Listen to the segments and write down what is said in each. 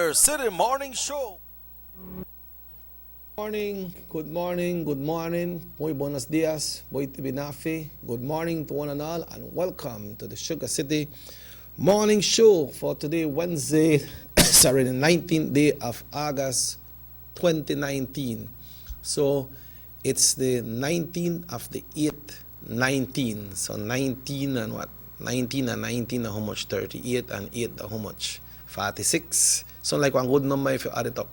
Sugar City Morning Show. Morning, good morning, good morning. Muy buenos dias, boy Tibinafi. Good morning to one and all, and welcome to the Sugar City Morning Show for today, Wednesday, sorry, the 19th day of August 2019. So it's the 19th of the 8th, 19. So 19 and what? 19 and 19 are how much? 38 and 8 are how much? 46. So like one good number if you add it up.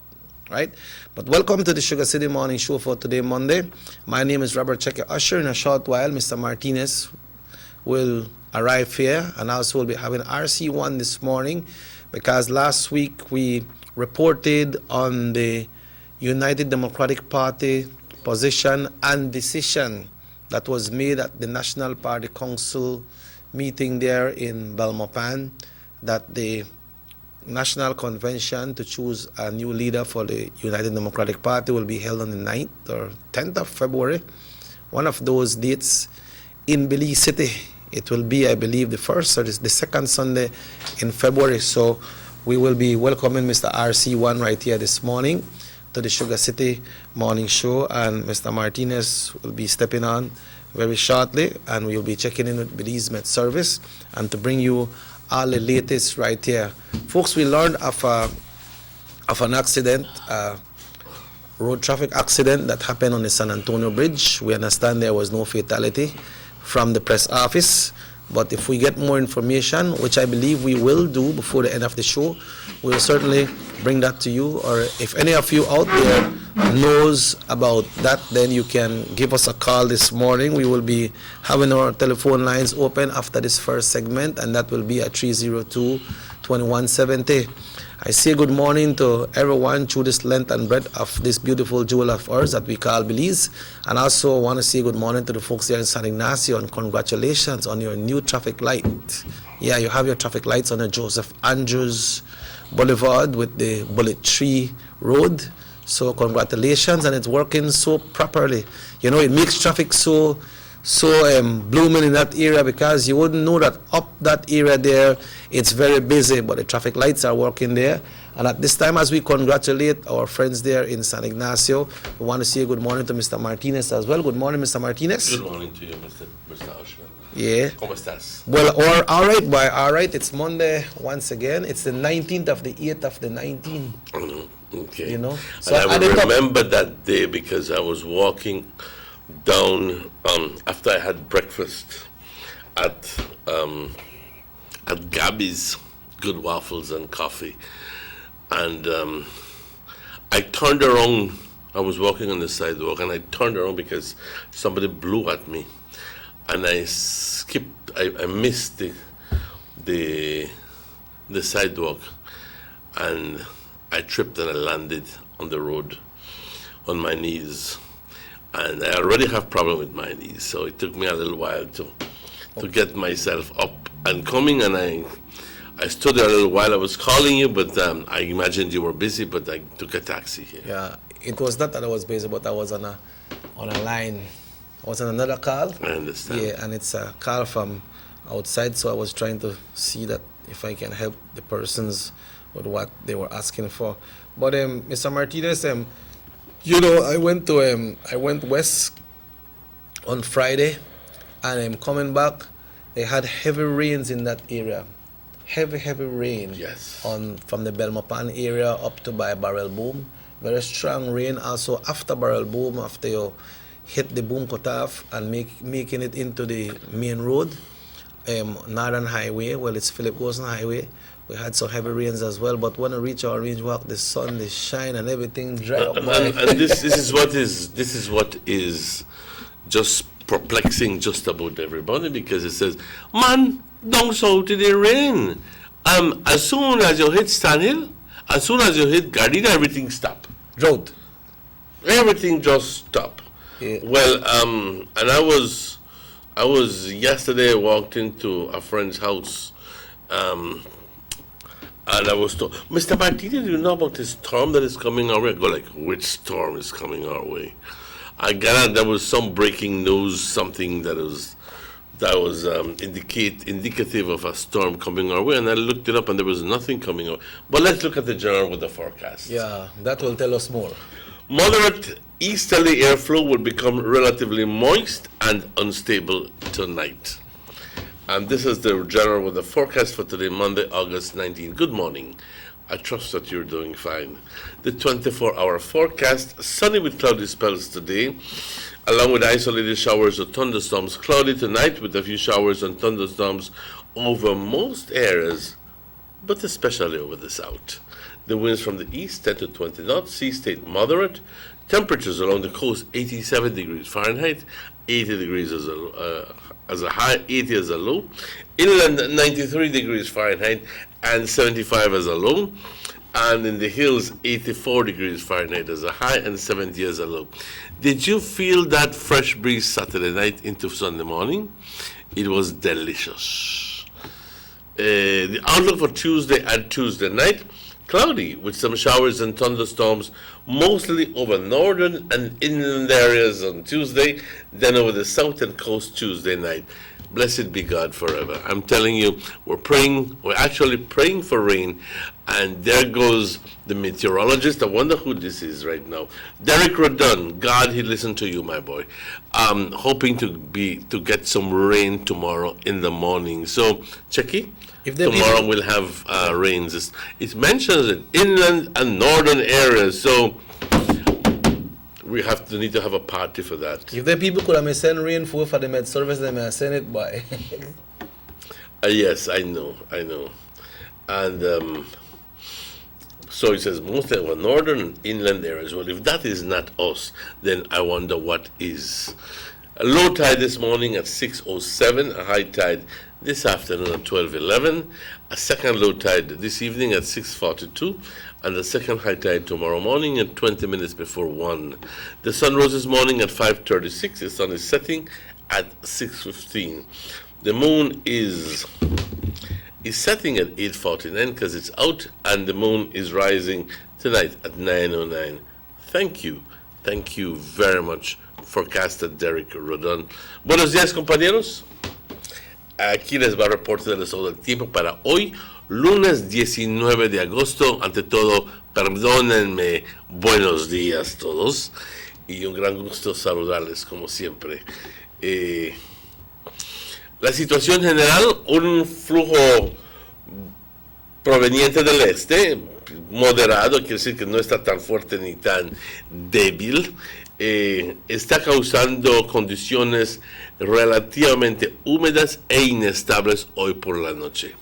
Right? But welcome to the Sugar City Morning Show for today, Monday. My name is Robert Checker Usher. In a short while, Mr. Martinez will arrive here, and also we'll be having RC1 this morning because last week we reported on the United Democratic Party position and decision that was made at the National Party Council meeting there in Belmopan, that the National Convention to choose a new leader for the United Democratic Party will be held on the 9th or 10th of February, one of those dates in Belize City. It will be, I believe, the first or the second Sunday in February. So we will be welcoming Mr. RC1 right here this morning to the Sugar City Morning Show, and Mr. Martinez will be stepping on very shortly, and we will be checking in with Belize Met Service and to bring you all the latest right here. Folks, we learned of an accident, road traffic accident that happened on the San Antonio Bridge. We understand there was no fatality from the press office, but if we get more information, which I believe we will do before the end of the show, we will certainly bring that to you. Or if any of you out there knows about that, then you can give us a call this morning. We will be having our telephone lines open after this first segment, and that will be at 302-2170. I say good morning to everyone through this length and breadth of this beautiful jewel of ours that we call Belize. And also want to say good morning to the folks there in San Ignacio, and congratulations on your new traffic light. Yeah, you have your traffic lights on the Joseph Andrews Boulevard with the Bullet Tree Road. So congratulations, and it's working so properly. You know, it makes traffic so blooming in that area, because you wouldn't know that up that area there it's very busy, but the traffic lights are working there. And at this time, as we congratulate our friends there in San Ignacio, we want to say good morning to Mr. Martinez as well. Good morning, Mr. Martinez. Good morning to you, Mr. Usher. Yeah. ¿Cómo estás? Well, all right, boy. All right, it's Monday once again. It's the 19th of the 8th of the 19th. Okay. You know? So and I will remember that day because I was walking down after I had breakfast at Gabby's Good Waffles and Coffee, and I turned around. I was walking on the sidewalk, and I turned around because somebody blew at me, and I skipped. I missed the sidewalk, and I tripped and I landed on the road on my knees. And I already have problem with my knees, so it took me a little while to get myself up and coming. And I stood there a little while. I was calling you, but I imagined you were busy. But I took a taxi here. Yeah, it was not that I was busy, but I was on a line. I was on another call. I understand. Yeah, and it's a call from outside, so I was trying to see that if I can help the persons with what they were asking for. But Mr. Martinez, you know, I went west on Friday, and I'm coming back. They had heavy rains in that area, heavy rain. Yes. From the Belmopan area up to by Barrel Boom. Very strong rain. Also after Barrel Boom, after you hit the boom cutoff and making it into the main road, Northern Highway. Well, it's Philip Wilson Highway. We had some heavy rains as well, but when we reach our range walk, the sun, the shine, and everything dry up. And this is what is just perplexing just about everybody, because it says, man, down south in the rain. As soon as you hit Stanhill, as soon as you hit Gardena, everything stop. Drought. Everything just stop. Yeah. Well, and I was yesterday. I walked into a friend's house. And I was told, Mr. Martinez, do you know about this storm that is coming our way? I go like, which storm is coming our way? I got out, there was some breaking news, something that was that was indicative of a storm coming our way, and I looked it up and there was nothing coming out. But let's look at the general weather forecast. Yeah, that will tell us more. Moderate easterly airflow will become relatively moist and unstable tonight. And this is the general weather forecast for today, Monday, August 19. Good morning. I trust that you're doing fine. The 24-hour forecast, sunny with cloudy spells today, along with isolated showers or thunderstorms. Cloudy tonight with a few showers and thunderstorms over most areas, but especially over the south. The winds from the east 10 to 20 knots, sea state moderate. Temperatures along the coast 87 degrees Fahrenheit, 80 degrees as a high, 80 as a low. Inland 93 degrees Fahrenheit and 75 as a low. And in the hills 84 degrees Fahrenheit as a high and 70 as a low. Did you feel that fresh breeze Saturday night into Sunday morning? It was delicious. The outlook for Tuesday and Tuesday night, cloudy with some showers and thunderstorms, mostly over northern and inland areas on Tuesday, then over the southern coast Tuesday night. Blessed be God forever. I'm telling you, we're actually praying for rain, and there goes the meteorologist. I wonder who this is right now. Derek Rodun, God, he listened to you, my boy. Hoping to get some rain tomorrow in the morning. So, Checky, tomorrow we'll have rains. It mentions it, inland and northern areas, so we need to have a party for that. If the people could have sent rain for the med service, they may send it by. Yes, I know. And so it says mostly over northern and inland areas. Well, if that is not us, then I wonder what is. A low tide this morning at 6:07, a high tide this afternoon at 12:11, a second low tide this evening at 6:42, and the second high tide tomorrow morning at 20 minutes before 1. The sun rose this morning at 5:36. The sun is setting at 6:15. The moon is setting at 8:49 because it's out, and the moon is rising tonight at 9:09. Thank you very much, forecaster Derek Rodon. Buenos días, compañeros. Aquí les va el reporte del estado del tiempo para hoy, lunes 19 de agosto. Ante todo, perdónenme, buenos días todos, y un gran gusto saludarles como siempre. La situación general, un flujo proveniente del este, moderado, quiere decir que no está tan fuerte ni tan débil, está causando condiciones relativamente húmedas e inestables hoy por la noche.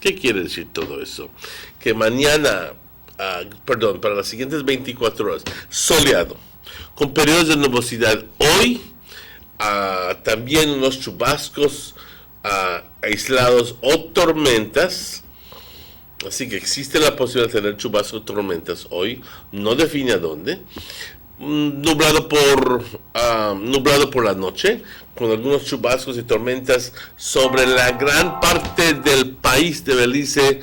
¿Qué quiere decir todo eso? Que mañana, para las siguientes 24 horas, soleado, con periodos de nubosidad hoy, también unos chubascos aislados o tormentas. Así que existe la posibilidad de tener chubascos o tormentas hoy, no define a dónde. Nublado por la noche, con algunos chubascos y tormentas sobre la gran parte del país de Belice,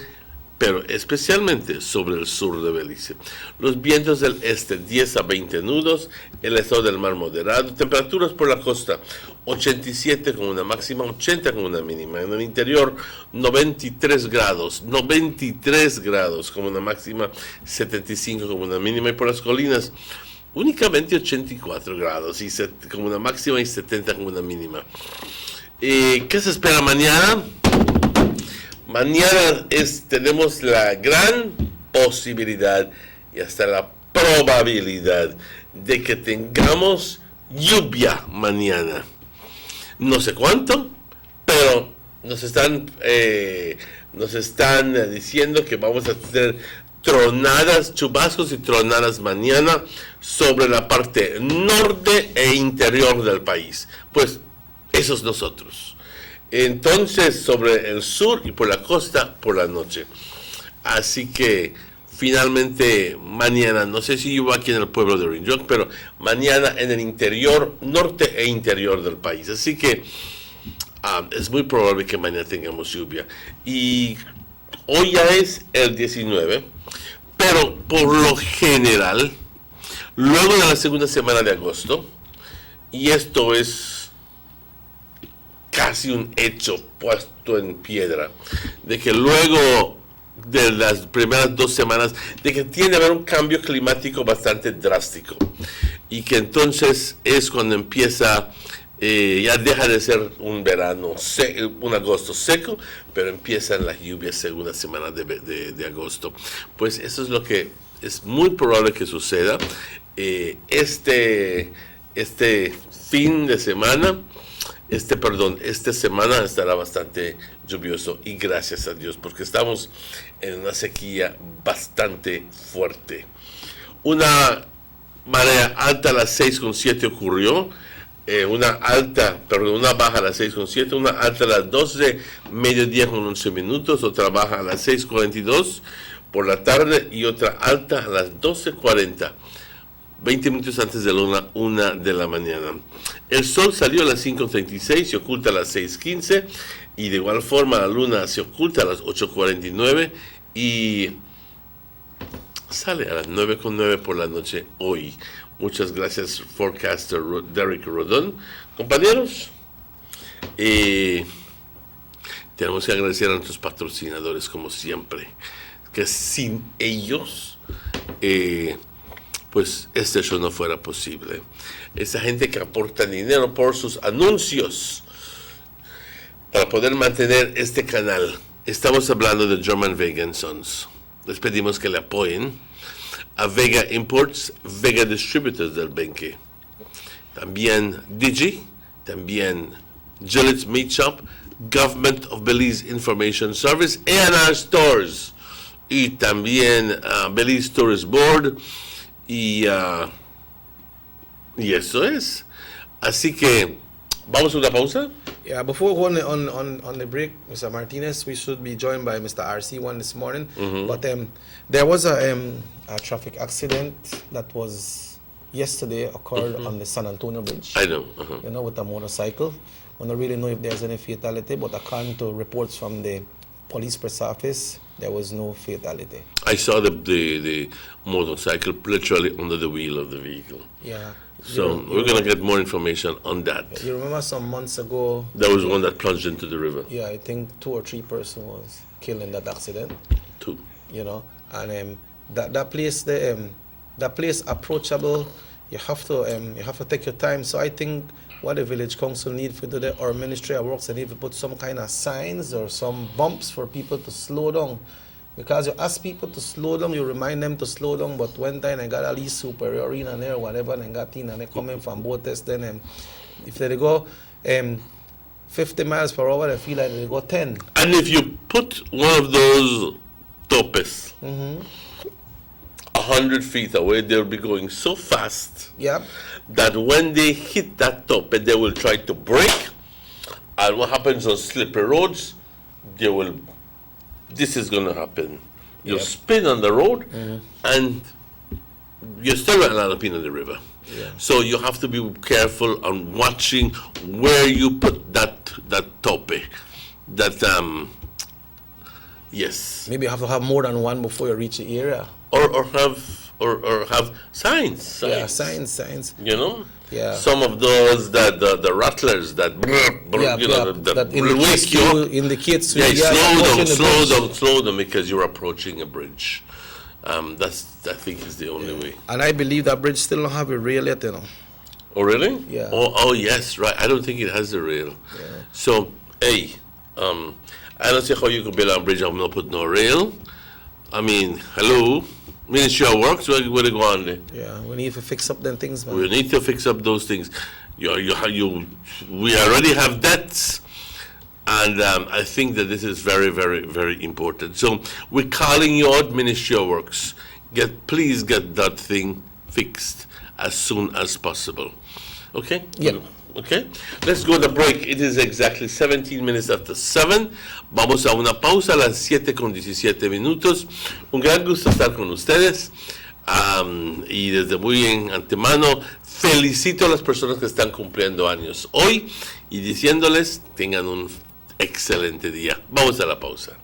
pero especialmente sobre el sur de Belice. Los vientos del este 10 a 20 nudos, el estado del mar moderado, temperaturas por la costa 87 con una máxima, 80 con una mínima. En el interior 93 grados con una máxima, 75 con una mínima, y por las colinas únicamente 84 grados con una máxima y 70 con una mínima. ¿Qué se espera mañana? Mañana tenemos la gran posibilidad y hasta la probabilidad de que tengamos lluvia mañana. No sé cuánto, pero nos están diciendo que vamos a tener tronadas, chubascos y tronadas mañana sobre la parte norte e interior del país. Pues eso es nosotros. Entonces, sobre el sur y por la costa por la noche. Así que finalmente mañana, no sé si yo aquí en el pueblo de Orinjoc, pero mañana en el interior, norte e interior del país. Así que es muy probable que mañana tengamos lluvia. Y hoy ya es el 19, pero por lo general, luego de la segunda semana de agosto, y esto es casi un hecho puesto en piedra, de que luego de las primeras 2 semanas, de que tiene que haber un cambio climático bastante drástico, y que entonces es cuando empieza, ya deja de ser un verano, un agosto seco, pero empiezan las lluvias segunda semana de agosto. Pues eso es lo que es muy probable que suceda. Este fin de semana, esta semana estará bastante lluvioso, y gracias a Dios, porque estamos en una sequía bastante fuerte. Una marea alta a las 6:07 ocurrió, una baja a las 6:07, una alta a las 12, mediodía con 11 minutos, otra baja a las 6:42 por la tarde y otra alta a las 12:40. 20 minutos antes de la 1 de la mañana. El sol salió a las 5:36, se oculta a las 6:15, y de igual forma la luna se oculta a las 8:49 y sale a las 9:09 por la noche hoy. Muchas gracias, forecaster Derek Rodón. Compañeros, tenemos que agradecer a nuestros patrocinadores, como siempre, que sin ellos pues este show no fuera posible. Esa gente que aporta dinero por sus anuncios para poder mantener este canal. Estamos hablando de German Vega Sons. Les pedimos que le apoyen a Vega Imports, Vega Distributors del Benque, también Digi, también Gillette's Meat Shop, Government of Belize Information Service, A&R Stores, y también Belize Tourist Board. Y eso es. Así que, ¿vamos a una pausa? Yeah, before we go on the break, Mr. Martinez, we should be joined by Mr. RC1 this morning. But there was a traffic accident that was yesterday occurred on the San Antonio Bridge. I know. You know, with a motorcycle. I don't really know if there's any fatality, but according to reports from the police press office, there was no fatality. I saw the motorcycle literally under the wheel of the vehicle. Yeah. So we're going to get more information on that. You remember some months ago? There was one that plunged into the river. Yeah, I think 2 or 3 persons was killed in that accident. 2. You know, and that place approachable. You have to take your time. So I think what the village council need for do that, or Ministry of Works, they need to put some kind of signs or some bumps for people to slow down. Because you ask people to slow down, you remind them to slow down, but one time I got a least superior in there, whatever, and got in, and they come in from both tests, then if they go 50 miles per hour, they feel like they go 10. And if you put one of those topes 100 feet away, they'll be going so fast that when they hit that tope, they will try to brake. And what happens on slippery roads, this is going to happen. You'll spin on the road, and you're still running out of pin in the river. Yeah. So you have to be careful on watching where you put that tope. Yes. Maybe you have to have more than one before you reach the area. Or have signs. Yeah, signs. You know? Yeah. Some of those the rattlers that that indicates slow them because you're approaching a bridge. That's I think is the only way. And I believe that bridge still don't have a rail yet, you know. Oh really? Yeah. Oh yes, right. I don't think it has a rail. Yeah. So I don't see how you could build a bridge and not put no rail. I mean, hello. Ministry of Works, where they go on there? Yeah, we need to fix up them things, man. We need to fix up those things. We already have debts, and I think that this is very, very, very important. So we're calling you out, Ministry of Works. Please get that thing fixed as soon as possible. Okay? Yeah. Okay, let's go to break. It is exactly 17 minutes after 7. Vamos a una pausa a las 7:17. Un gran gusto estar con ustedes. Y desde muy en antemano, felicito a las personas que están cumpliendo años hoy y diciéndoles tengan un excelente día. Vamos a la pausa.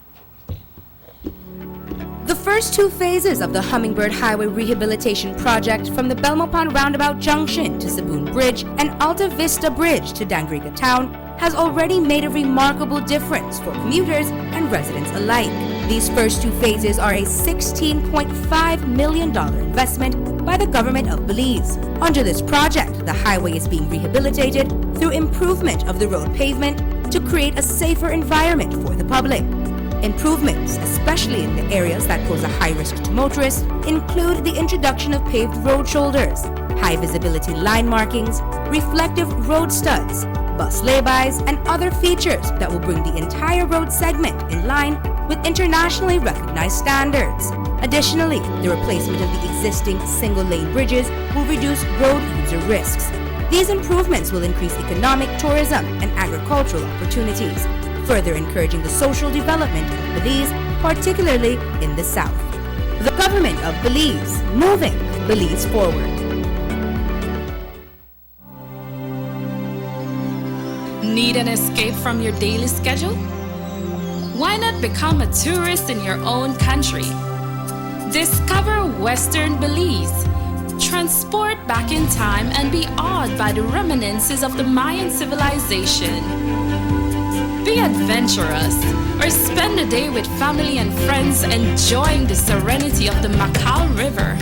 The first 2 phases of the Hummingbird Highway Rehabilitation Project from the Belmont Roundabout Junction to Saboon Bridge and Alta Vista Bridge to Dangriga Town has already made a remarkable difference for commuters and residents alike. These first two phases are a $16.5 million investment by the government of Belize. Under this project, the highway is being rehabilitated through improvement of the road pavement to create a safer environment for the public. Improvements, especially in the areas that pose a high risk to motorists, include the introduction of paved road shoulders, high visibility line markings, reflective road studs, bus laybys, and other features that will bring the entire road segment in line with internationally recognized standards. Additionally, the replacement of the existing single-lane bridges will reduce road user risks. These improvements will increase economic, tourism, and agricultural opportunities, further encouraging the social development of Belize, particularly in the south. The government of Belize, moving Belize forward. Need an escape from your daily schedule? Why not become a tourist in your own country? Discover Western Belize. Transport back in time and be awed by the reminiscences of the Mayan civilization. Be adventurous or spend a day with family and friends enjoying the serenity of the Macau River.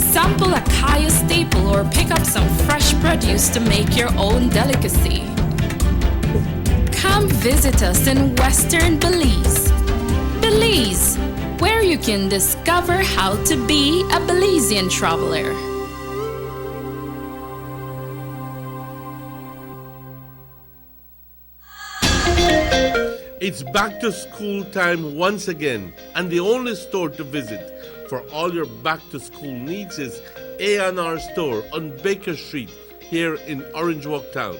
Sample a kaya staple or pick up some fresh produce to make your own delicacy. Come visit us in Western Belize. Belize, where you can discover how to be a Belizean traveler. It's back to school time once again, and the only store to visit for all your back to school needs is A&R Store on Baker Street here in Orange Walk Town.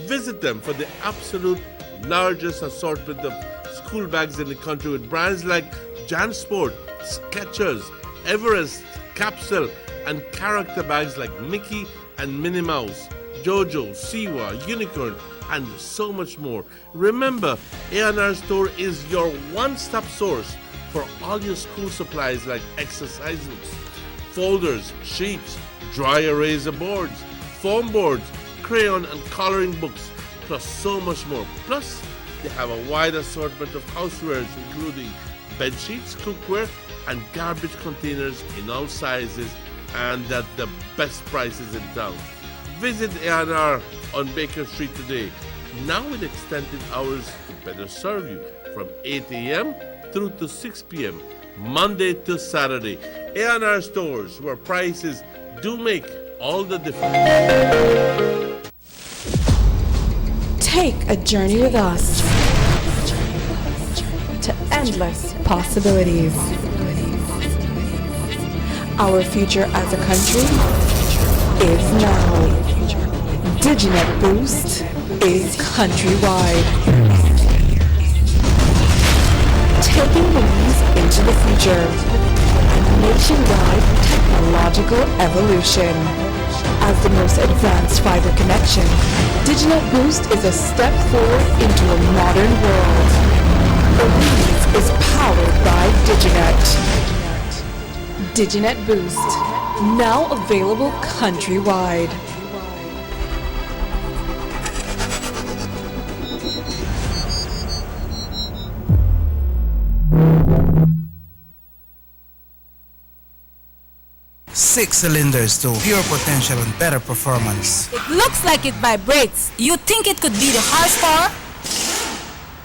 Visit them for the absolute largest assortment of school bags in the country with brands like JanSport, Skechers, Everest, Capsule, and character bags like Mickey and Minnie Mouse, Jojo, Siwa, Unicorn, and so much more. Remember, A&R Store is your one-stop source for all your school supplies like exercise books, folders, sheets, dry eraser boards, foam boards, crayon and coloring books, plus so much more. Plus, they have a wide assortment of housewares including bed sheets, cookware, and garbage containers in all sizes and at the best prices in town. Visit A&R on Baker Street today, now with extended hours to better serve you from 8 a.m. through to 6 p.m. Monday to Saturday. A&R Stores, where prices do make all the difference. Take a journey with us to endless possibilities. Our future as a country is now. Diginet Boost is countrywide. Taking Belize into the future. A nationwide technological evolution. As the most advanced fiber connection, Diginet Boost is a step forward into a modern world. Belize is powered by Diginet. Diginet Boost, now available countrywide. Six cylinders to pure potential and better performance. It looks like it vibrates. You think it could be the horsepower?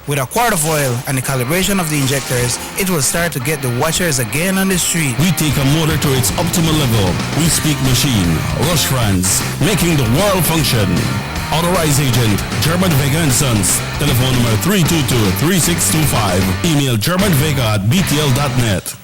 With a quart of oil and the calibration of the injectors, it will start to get the watchers again on the street. We take a motor to its optimal level. We speak machine, Rush France, making the world function. Authorized agent, German Vega & Sons. Telephone number 322-3625. Email germanvega@btl.net.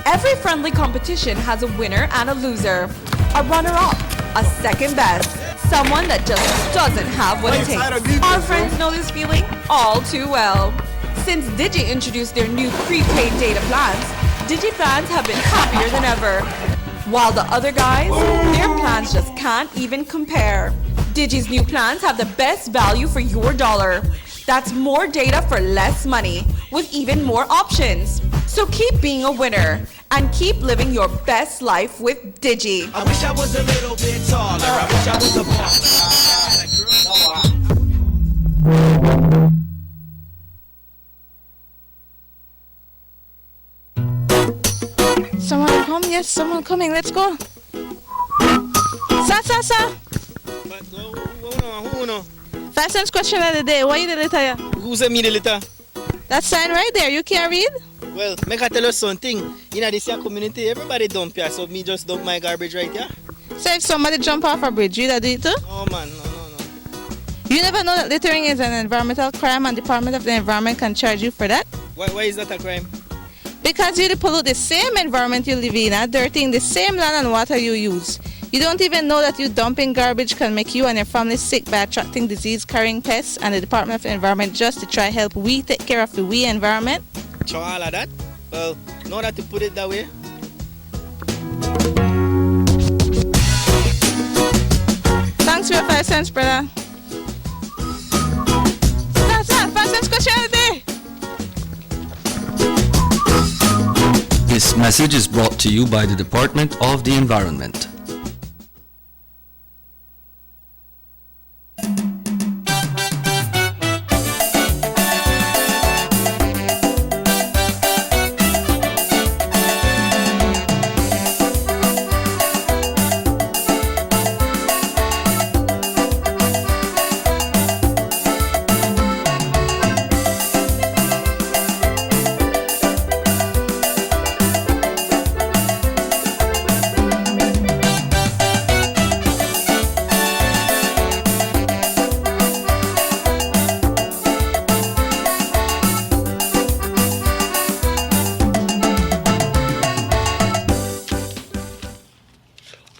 Every friendly competition has a winner and a loser, a runner-up, a second best, someone that just doesn't have what it takes. Our friends know this feeling all too well. Since Digi introduced their new prepaid data plans, Digi plans have been happier than ever. While the other guys, their plans just can't even compare. Digi's new plans have the best value for your dollar. That's more data for less money, with even more options. So keep being a winner and keep living your best life with Digi. I wish I was a little bit taller. I wish I was a baller. Someone come, yes, someone coming. Let's go. Sa. But who no? Fastest question of the day. What you the letter? Who sent me the letter? That sign right there. You can't read? Well, make I tell you something. In this here community, everybody dump here, so me just dump my garbage right here. So if somebody jump off a bridge, you do it too? No man, no. You never know that littering is an environmental crime and Department of the Environment can charge you for that? Why is that a crime? Because you pollute the same environment you live in, dirtying the same land and water you use. You don't even know that you dumping garbage can make you and your family sick by attracting disease-carrying pests, and the Department of the Environment just to try help we take care of the we environment. Cho all of that? Well, know that to put it that way. Thanks for your 5 cents, brother. That's 5 cents question of the day. This message is brought to you by the Department of the Environment.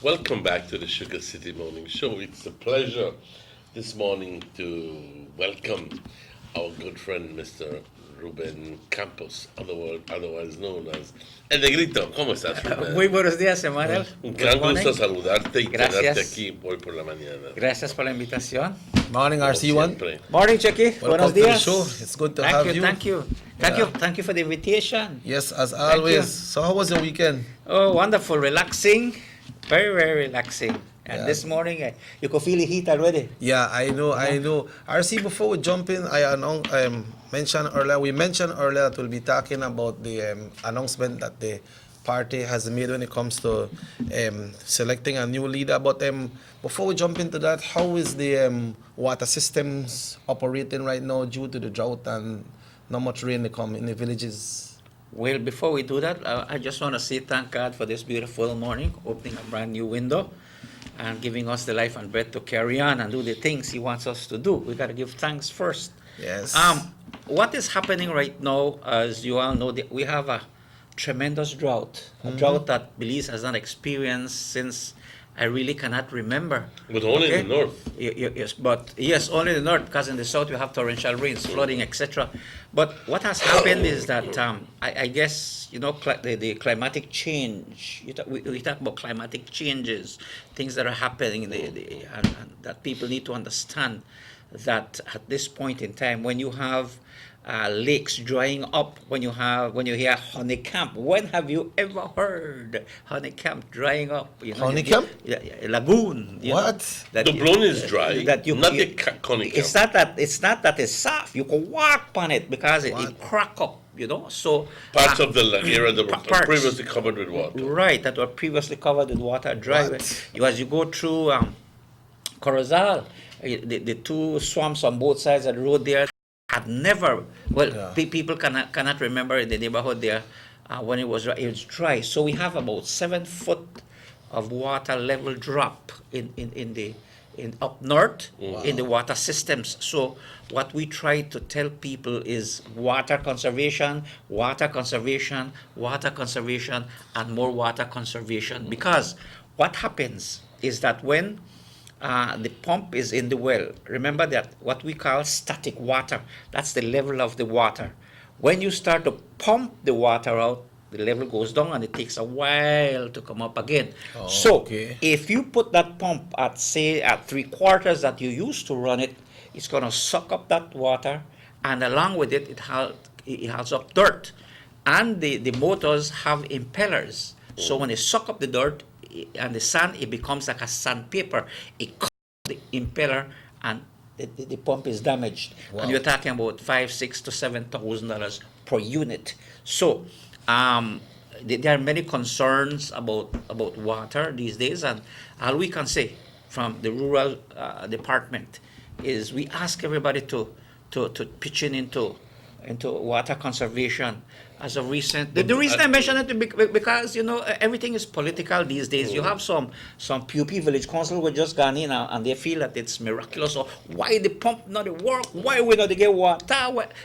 Welcome back to the Sugar City Morning Show. It's a pleasure this morning to welcome our good friend Mr. Ruben Campos, otherwise known as El Negrito. ¿Cómo estás, Ruben? Muy buenos días, Emanuel. Un gran gusto saludarte y tenerte Gracias. aquí hoy por la mañana. Gracias por la invitación. Morning, RC1. Morning, Chucky. Buenos días. Show. It's good to have you. Thank you for the invitation. Yes, as always. So how was your weekend? Oh, wonderful, relaxing, very, very relaxing. And this morning, you could feel the heat already. Yeah, I know. RC, before we jump in, we mentioned earlier that we'll be talking about the announcement that the party has made when it comes to selecting a new leader. But before we jump into that, how is the water systems operating right now due to the drought and not much rain in the villages? Well, before we do that, I just want to say thank God for this beautiful morning, opening a brand new window and giving us the life and breath to carry on and do the things He wants us to do. We got to give thanks first. Yes. What is happening right now, as you all know, we have a tremendous drought, a drought that Belize has not experienced since I really cannot remember. But only in the north. Yes, only in the north, because in the south we have torrential rains, flooding, etc. But what has happened is that I guess, the climatic change, we talk about climatic changes, things that are happening, and that people need to understand that at this point in time, when you have lakes drying up, when you hear honeycamp. When have you ever heard honeycamp drying up? Honeycamp? Lagoon. What? The Doubloon is dry, not the honeycamp. It's not that it's soft. You can walk on it because it crack up. So parts of the area that were previously covered with water. Right, that were previously covered with water dry. As you go through Corozal, the two swamps on both sides of the road there had never, people cannot remember in the neighborhood there when it was dry. So we have about 7 foot of water level drop in up north in the water systems. So what we try to tell people is water conservation, and more water conservation. Because what happens is that when the pump is in the well, remember that what we call static water, that's the level of the water. When you start to pump the water out, the level goes down and it takes a while to come up again. If you put that pump at 3/4 that you used to run it, it's going to suck up that water, and along with it, it has up dirt. and the motors have impellers. So when they suck up the dirt and the sand, it becomes like a sandpaper. It cuts the impeller and the pump is damaged. Wow. And you're talking about $5,000 to $7,000 per unit. So there are many concerns about water these days, and all we can say from the rural department is we ask everybody to pitch in into water conservation. As of recent, the reason I mention it because everything is political these days. You have some PUP village council who just gone in and they feel that it's miraculous. Or why the pump not work? Why we not get water?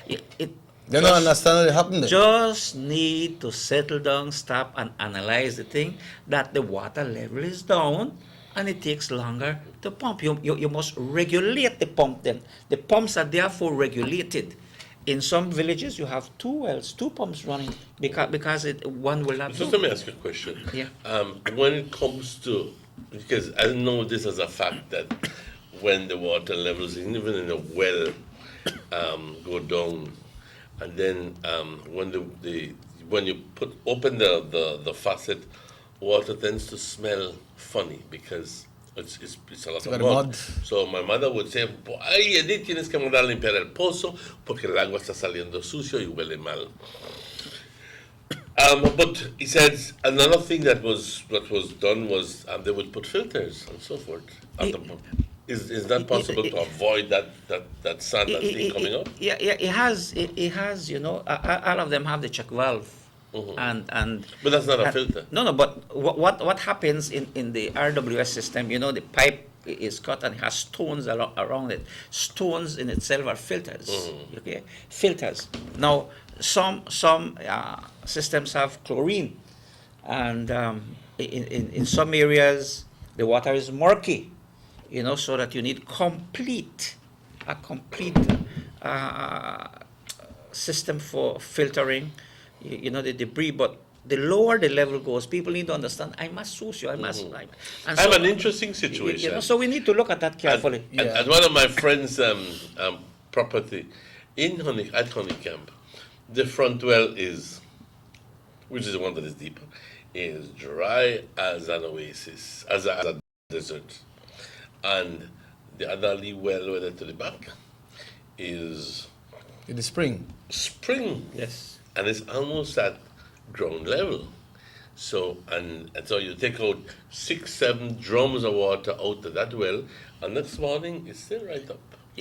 They don't understand what happened. Just need to settle down, stop, and analyze the thing that the water level is down. And it takes longer to pump. You must regulate the pump then. The pumps are therefore regulated. In some villages, you have 2 wells, 2 pumps running because one will not. So let me ask you a question. Yeah. When it comes to, because I know this as a fact that when the water levels, even in a well, go down, and then when you open the faucet, water tends to smell funny because it's a lot of mud. So my mother would say, ay, Edith, tienes que mandar a limpiar el pozo porque el agua está saliendo sucio y huele mal. But he says another thing that was done was they would put filters and so forth at the pump. Is that possible to avoid that sand and thing coming up? Yeah, it has. All of them have the check valve. And but that's not a filter. No. But what happens in the RWS system? The pipe is cut and it has stones around it. Stones in itself are filters. Okay, filters. Now some systems have chlorine, and in some areas the water is murky. So that you need a complete system for filtering. The debris, but the lower the level goes, people need to understand, I must sue you, I must. I have an interesting situation. So we need to look at that carefully. At one of my friends' property at Honeycamp, the front well is, which is the one that is deeper, is dry as an oasis, as a desert. And the other well whether to the back is in the spring. Yes. And it's almost at ground level. So and so you take out 6-7 drums of water out of that well, and next morning it's still right up.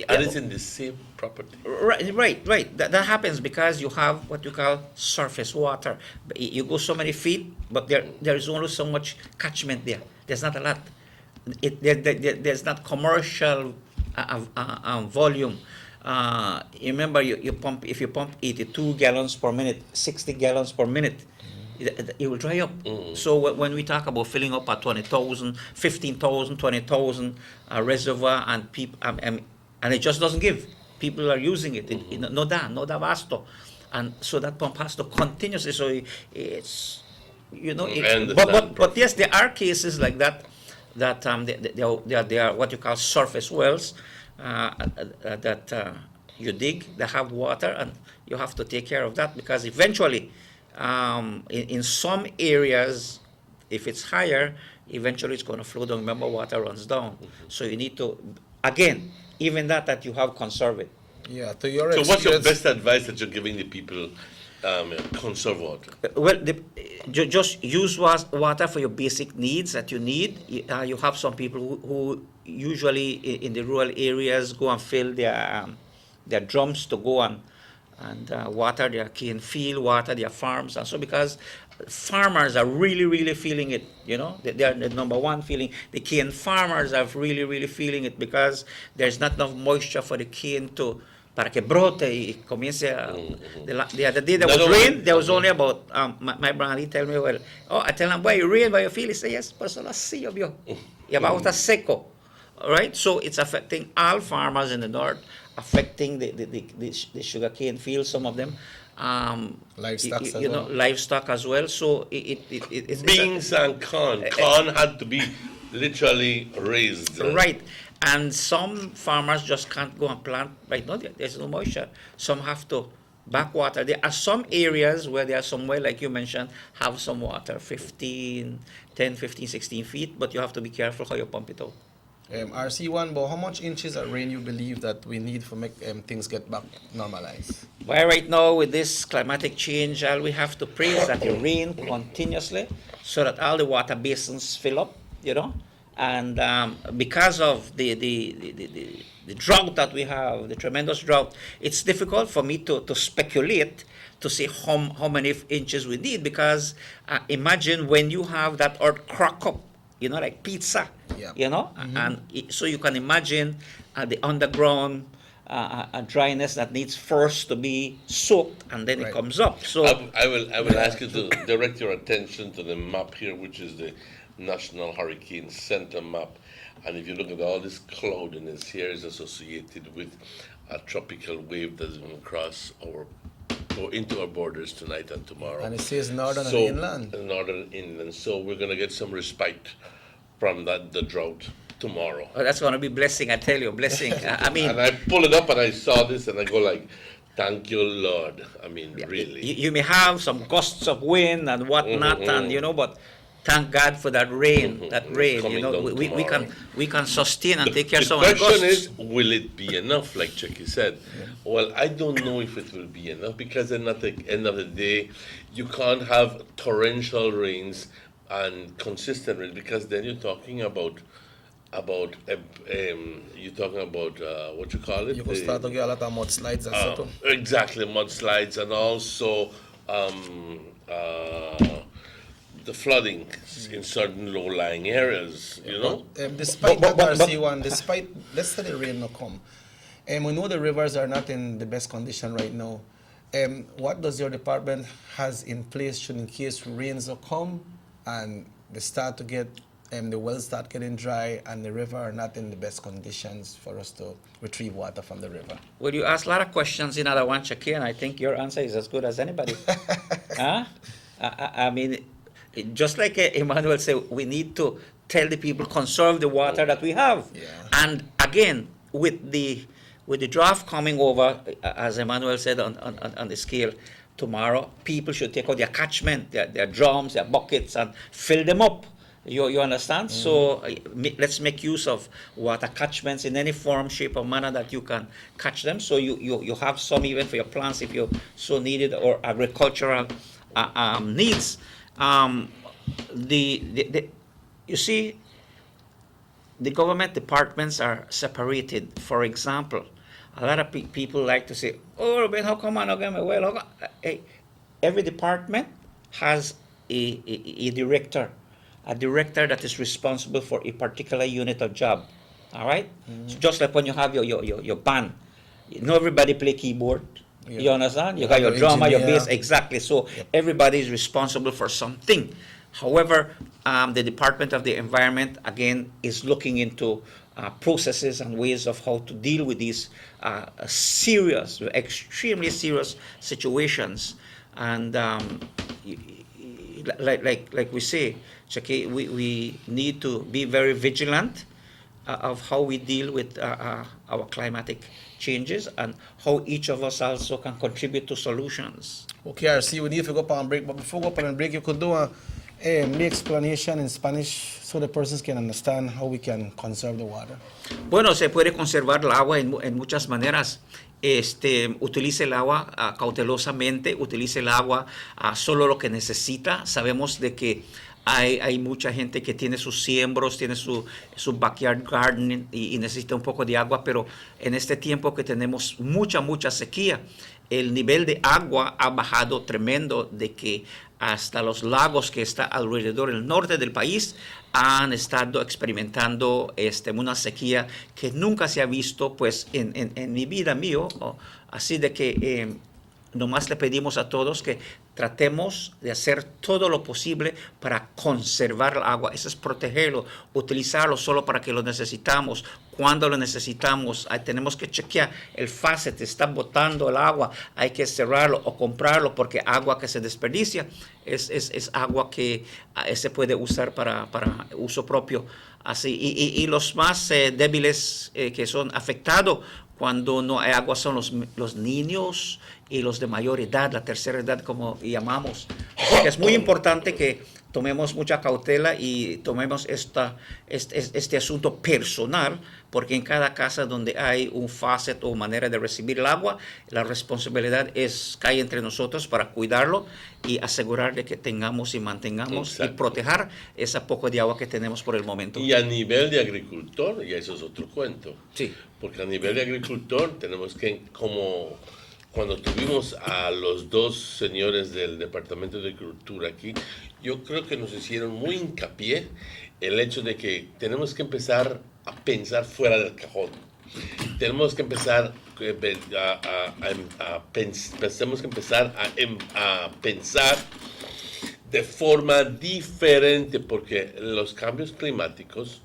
And it's in the same property. Right. That happens because you have what you call surface water. You go so many feet, but there is only so much catchment there. There's not a lot. There's not commercial volume. You remember, if you pump 82 gallons per minute, 60 gallons per minute, it will dry up. So when we talk about filling up at 20,000, 15,000, 20,000 reservoir, and it just doesn't give. People are using it. No da basto. And so that pump has to continuously. So it's, but yes, there are cases like that they are what you call surface wells. That you dig, they have water, and you have to take care of that because eventually, in some areas, if it's higher, eventually it's going to flow down. Remember, water runs down. So you need to, again, even that you have conserve it. Yeah, to your So what's your best advice that you're giving the people conserve water? Well, just use water for your basic needs that you need. You have some people who usually in the rural areas go and fill their drums to go and water their cane field, water their farms, and so because farmers are really feeling it. They are the number one feeling. The cane farmers are really feeling it because there's not enough moisture for the cane to. Para que brote y comience the other day there was rain. There was only about my brother he tell me, I tell him, why you rain, why you feel? He say, yes, pero solo así llovió. Y about a seco. Right? So it's affecting all farmers in the north, affecting the sugarcane fields, some of them. Livestock as well. So it's beans and corn. Corn had to be literally raised. Right. And some farmers just can't go and plant right now. There's no moisture. Some have to backwater. There are some areas where there are some well, like you mentioned, have some water, 10, 15, 16 feet, but you have to be careful how you pump it out. RC1, but how much inches of rain you believe that we need for make things get back normalized? Well, right now with this climatic change, all we have to pray is that it rain continuously so that all the water basins fill up, and because of the drought that we have, the tremendous drought, it's difficult for me to speculate to say how many inches we need, because imagine when you have that earth crack up, like pizza, and so you can imagine the underground dryness that needs first to be soaked and then it comes up. So I will ask you to direct your attention to the map here, which is the National Hurricane Center map. And if you look at all this cloudiness here is associated with a tropical wave that's going to cross go into our borders tonight and tomorrow. And it says northern and inland. Northern inland. So we're going to get some respite from the drought tomorrow. Oh, that's going to be blessing, I tell you, blessing. I mean, and I pull it up and I saw this and I go like, thank you, Lord. I mean, really. You may have some gusts of wind and whatnot, and but thank God for that rain. That rain, we can sustain and take care of some of the gusts. The question is, will it be enough? Like Chucky said. Yeah. Well, I don't know if it will be enough, because then at the end of the day, you can't have torrential rains and consistent rain, because then you're talking about what you call it? You can start to get a lot of mudslides and stuff. Exactly, mudslides, and also the flooding in certain low-lying areas, Despite that, RC1, despite, let's say the rain not come, and we know the rivers are not in the best condition right now. What does your department has in place should, in case rains will come and they start to get, the wells start getting dry and the river are not in the best conditions for us to retrieve water from the river? Well, you asked a lot of questions in other one, Chucky, and I think your answer is as good as anybody. Huh? I mean, just like Emmanuel said, we need to tell the people, conserve the water that we have. Yeah. And again, with the draft coming over, as Emmanuel said on the scale, tomorrow, people should take out their catchment, their drums, their buckets, and fill them up. You understand? So let's make use of water catchments in any form, shape, or manner that you can catch them. So you have some even for your plants if you so need it, or agricultural needs. You see, the government departments are separated. For example, a lot of people like to say, "Oh, Ben, how come I not get my well?" Hey, every department has a director that is responsible for a particular unit of job. All right? So just like when you have your band, everybody play keyboard. Yeah. You understand? You got your drummer, your bass, exactly. So everybody is responsible for something. However, the Department of the Environment, again, is looking into processes and ways of how to deal with these serious, extremely serious situations. And like we say, Chucky, we need to be very vigilant of how we deal with our climatic changes and how each of us also can contribute to solutions. Okay, RC, we need to go up on break, but before we go up on break, you could do a explanation in Spanish so the persons can understand how we can conserve the water. Bueno, se puede conservar el agua en muchas maneras. Utilice el agua cautelosamente, utilice el agua solo lo que necesita. Sabemos de que hay mucha gente que tiene sus siembros, tiene su backyard garden y necesita un poco de agua, pero en este tiempo que tenemos mucha sequía, el nivel de agua ha bajado tremendo, de que hasta los lagos que está alrededor del norte del país han estado experimentando una sequía que nunca se ha visto pues en mi vida mío. Así de que nomás le pedimos a todos que tratemos de hacer todo lo posible para conservar el agua. Eso es protegerlo, utilizarlo solo para que lo necesitamos. Cuando lo necesitamos, tenemos que chequear el faucet, está botando el agua, hay que cerrarlo o comprarlo, porque agua que se desperdicia es agua que se puede usar para uso propio. Así, y los más débiles que son afectados Cuando no hay agua son los niños y los de mayor edad, la tercera edad como llamamos. Así que es muy importante que tomemos mucha cautela y tomemos este asunto personal, porque en cada casa donde hay un faucet o manera de recibir el agua, la responsabilidad cae entre nosotros para cuidarlo y asegurar de que tengamos y mantengamos Exacto. y proteger esa poco de agua que tenemos por el momento. Y a nivel de agricultor, y eso es otro cuento. Sí. Porque a nivel de agricultor tenemos que, como cuando tuvimos a los dos señores del Departamento de Agricultura aquí, yo creo que nos hicieron muy hincapié el hecho de que tenemos que empezar a pensar fuera del cajón. Tenemos que empezar a pensar de forma diferente, porque los cambios climáticos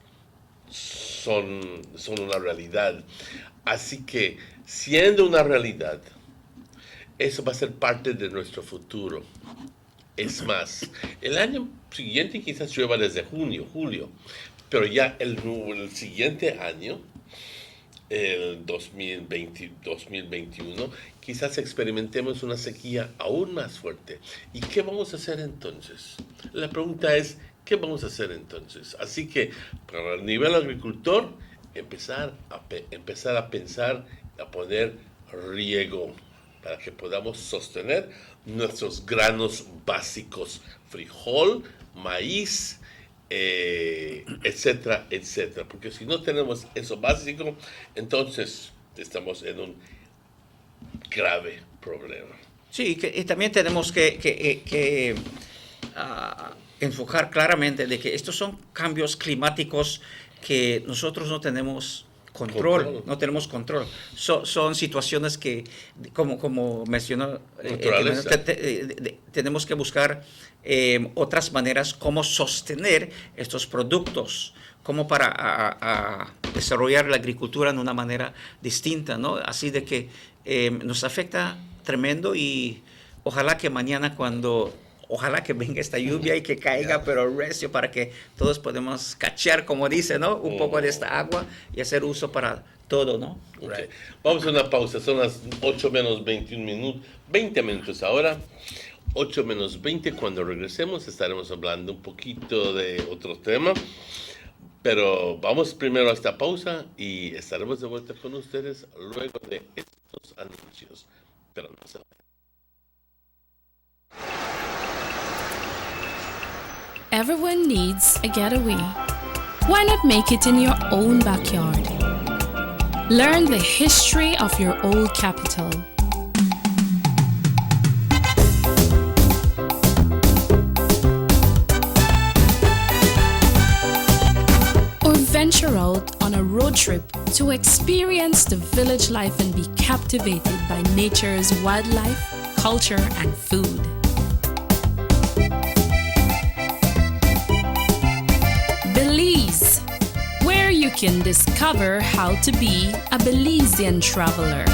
son una realidad. Así que, siendo una realidad, eso va a ser parte de nuestro futuro. Es más, el año siguiente quizás llueva desde junio, julio, pero ya el siguiente año, el 2021, quizás experimentemos una sequía aún más fuerte. ¿Y qué vamos a hacer entonces? La pregunta es, ¿qué vamos a hacer entonces? Así que, para el nivel agricultor, empezar a pensar, a poner riego, para que podamos sostener nuestros granos básicos, frijol, maíz, etcétera, etcétera. Porque si no tenemos eso básico, entonces estamos en un grave problema. Sí, y también tenemos que enfocar claramente de que estos son cambios climáticos que nosotros no tenemos control. No tenemos control. Son situaciones que, como mencionó, tenemos que buscar otras maneras como sostener estos productos, como para desarrollar la agricultura de una manera distinta, ¿no? Así de que nos afecta tremendo y ojalá que mañana ojalá que venga esta lluvia y que caiga, pero recio, para que todos podamos cachear, como dice, ¿no? Un poco de esta agua y hacer uso para todo, ¿no? Okay. Vamos a una pausa, son las 8 menos 21 minutos, 20 minutos ahora. 8 menos 20, cuando regresemos estaremos hablando un poquito de otro tema, pero vamos primero a esta pausa y estaremos de vuelta con ustedes luego de estos anuncios. Pero no se vayan. Everyone needs a getaway. Why not make it in your own backyard? Learn the history of your old capital. Or venture out on a road trip to experience the village life and be captivated by nature's wildlife, culture, and food. Belize, where you can discover how to be a Belizean traveler.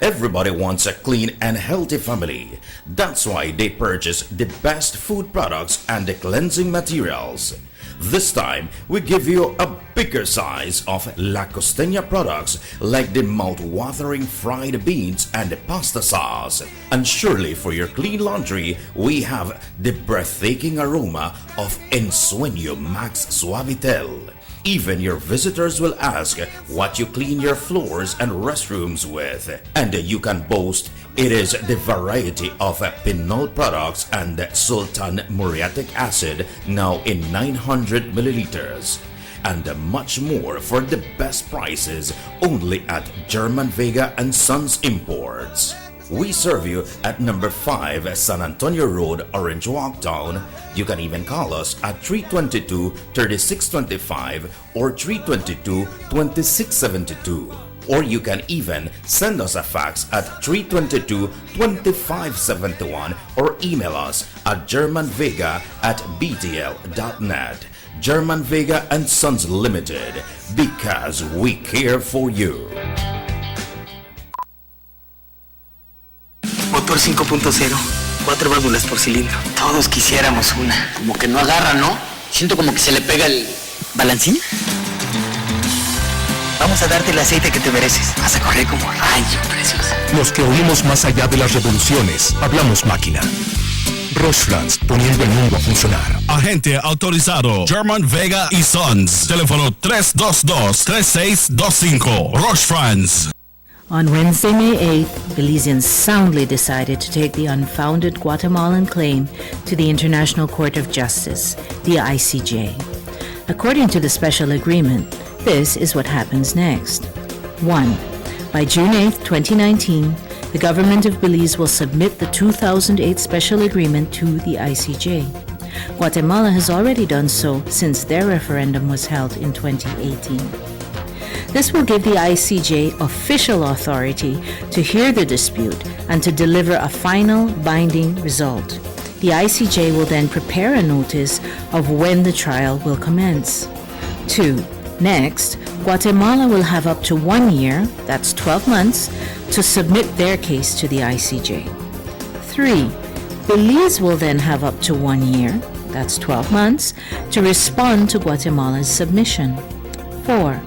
Everybody wants a clean and healthy family. That's why they purchase the best food products and the cleansing materials. This time, we give you a bigger size of La Costeña products like the mouth-watering fried beans and the pasta sauce. And surely for your clean laundry, we have the breathtaking aroma of Ensueño Max Suavitel. Even your visitors will ask what you clean your floors and restrooms with. And you can boast it is the variety of Pinol products and Sultan muriatic acid now in 900 milliliters. And much more for the best prices only at German Vega and Sons Imports. We serve you at number 5 San Antonio Road, Orange Walk Town. You can even call us at 322-3625 or 322-2672. Or you can even send us a fax at 322-2571 or email us at germanvega@btl.net. German Vega and Sons Limited, because we care for you. Motor 5.0, 4 válvulas por cilindro. Todos quisiéramos una. Como que no agarra, ¿no? Siento como que se le pega el balancín. Vamos a darte el aceite que te mereces. Vas a correr como rayo, preciosa. Los que oímos más allá de las revoluciones, hablamos máquina. Rostrands, poniendo el mundo a funcionar. Agente autorizado German Vega y Sons. Teléfono 322-3625. Rostrands. On Wednesday, May 8th, Belizeans soundly decided to take the unfounded Guatemalan claim to the International Court of Justice, the ICJ. According to the special agreement, this is what happens next. 1. By June 8, 2019, the government of Belize will submit the 2008 special agreement to the ICJ. Guatemala has already done so since their referendum was held in 2018. This will give the ICJ official authority to hear the dispute and to deliver a final binding result. The ICJ will then prepare a notice of when the trial will commence. 2. Next, Guatemala will have up to 1 year, that's 12 months, to submit their case to the ICJ. 3. Belize will then have up to 1 year, that's 12 months, to respond to Guatemala's submission. 4.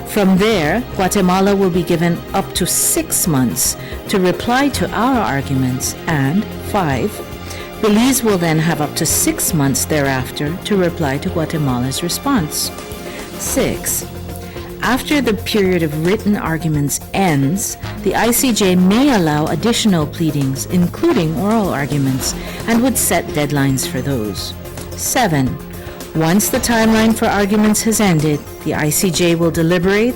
From there, Guatemala will be given up to 6 months to reply to our arguments, and 5. Belize will then have up to 6 months thereafter to reply to Guatemala's response. 6. After the period of written arguments ends, the ICJ may allow additional pleadings, including oral arguments, and would set deadlines for those. 7. Once the timeline for arguments has ended, the ICJ will deliberate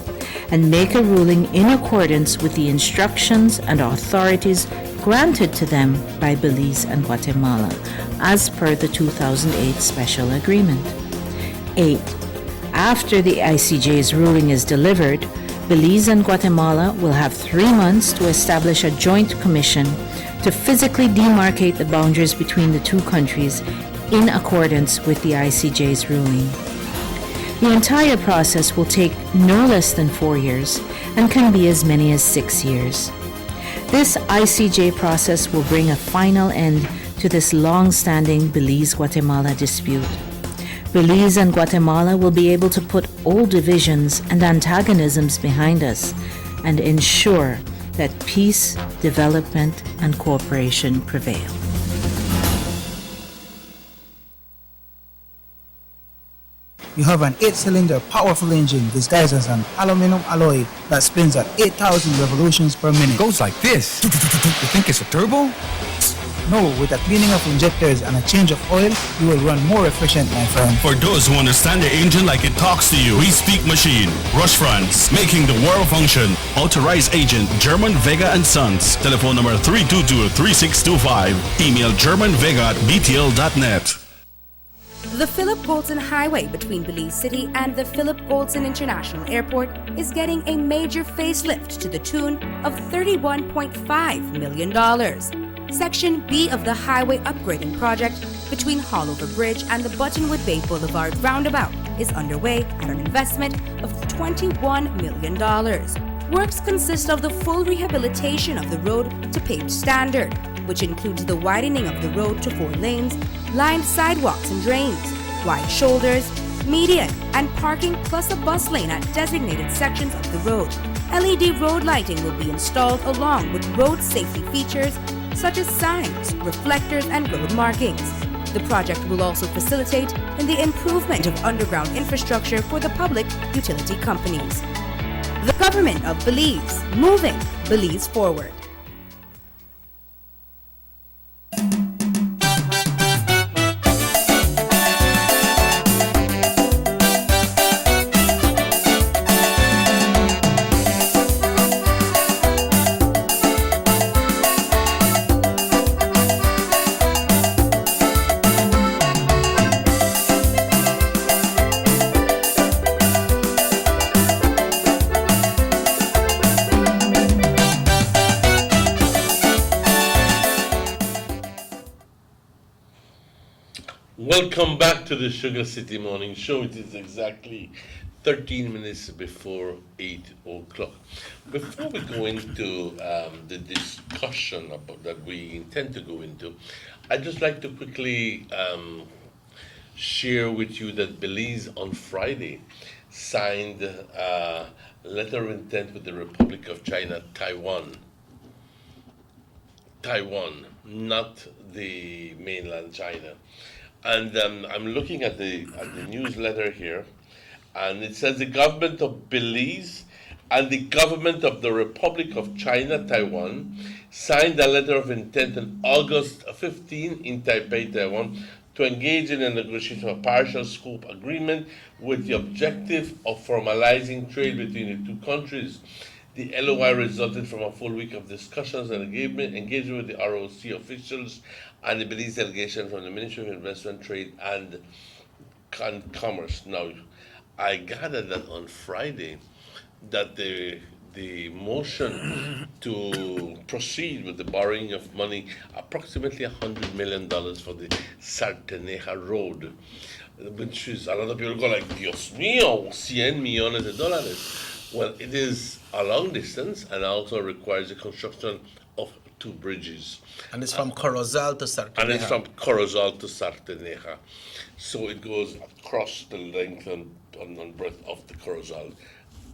and make a ruling in accordance with the instructions and authorities granted to them by Belize and Guatemala, as per the 2008 special agreement. 8. After the ICJ's ruling is delivered, Belize and Guatemala will have 3 months to establish a joint commission to physically demarcate the boundaries between the two countries in accordance with the ICJ's ruling. The entire process will take no less than 4 years and can be as many as 6 years. This ICJ process will bring a final end to this long-standing Belize-Guatemala dispute. Belize and Guatemala will be able to put old divisions and antagonisms behind us and ensure that peace, development, and cooperation prevail. You have an 8-cylinder powerful engine disguised as an aluminum alloy that spins at 8,000 revolutions per minute. Goes like this. You think it's a turbo? No, with a cleaning of injectors and a change of oil, you will run more efficient, my friend. For those who understand the engine like it talks to you, we speak machine. Rush France, making the world function. Authorized agent German Vega and Sons. Telephone number 322-3625. Email germanvega@btl.net. The Philip Goldson Highway between Belize City and the Philip Goldson International Airport is getting a major facelift to the tune of $31.5 million. Section B of the highway upgrading project between Haulover Bridge and the Buttonwood Bay Boulevard roundabout is underway at an investment of $21 million. Works consist of the full rehabilitation of the road to paved standard, which includes the widening of the road to 4 lanes, lined sidewalks and drains, wide shoulders, median, and parking plus a bus lane at designated sections of the road. LED road lighting will be installed along with road safety features such as signs, reflectors, and road markings. The project will also facilitate in the improvement of underground infrastructure for the public utility companies. The government of Belize, moving Belize forward. Welcome back to the Sugar City Morning Show. It is exactly 13 minutes before 8 o'clock. Before we go into the discussion about that we intend to go into, I'd just like to quickly share with you that Belize on Friday signed a letter of intent with the Republic of China, Taiwan. Taiwan, not the mainland China. And I'm looking at the newsletter here, and it says the government of Belize and the government of the Republic of China, Taiwan, signed a letter of intent on August 15 in Taipei, Taiwan, to engage in a negotiation of a partial scope agreement with the objective of formalizing trade between the two countries. The LOI resulted from a full week of discussions and engagement with the ROC officials and the Belize delegation from the Ministry of Investment, Trade and Commerce. Now, I gathered that on Friday that the motion to proceed with the borrowing of money, approximately $100 million for the Sarteneja Road, which is, a lot of people go like, Dios mío, 100 millones de dólares. Well, it is a long distance and also requires the construction of 2 bridges. And it's from Corozal to Sarteneja. And it's from Corozal to Sarteneja. So it goes across the length and breadth of the Corozal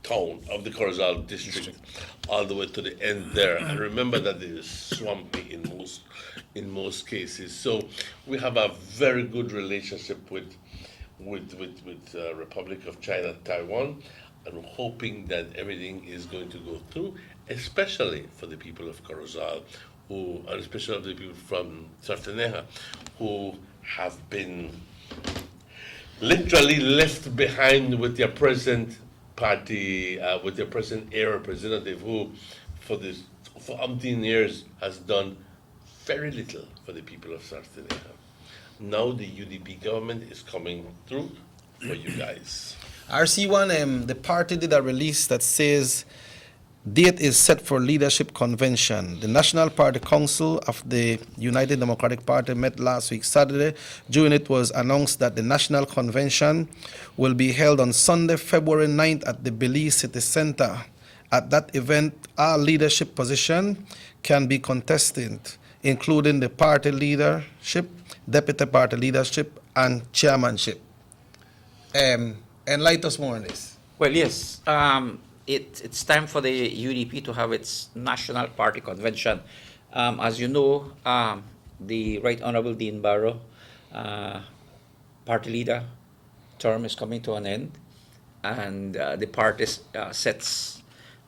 town, of the Corozal district, all the way to the end there. And remember that it is swampy in most cases. So we have a very good relationship with Republic of China, Taiwan, and hoping that everything is going to go through, especially for the people of Corozal, and especially the people from Sarteneja, who have been literally left behind with their present party, with their present air representative, who for umpteen years has done very little for the people of Sarteneja. Now the UDP government is coming through for you guys. RC1, the party did a release that says date is set for leadership convention. The National Party Council of the United Democratic Party met last week, Saturday. During it was announced that the National Convention will be held on Sunday, February 9th at the Belize City Center. At that event, all leadership positions can be contested, including the party leadership, deputy party leadership, and chairmanship. Enlighten us more on this. Well, yes. It's time for the UDP to have its National Party Convention. As you know, the Right Honorable Dean Barrow, party leader, term is coming to an end, and the party sets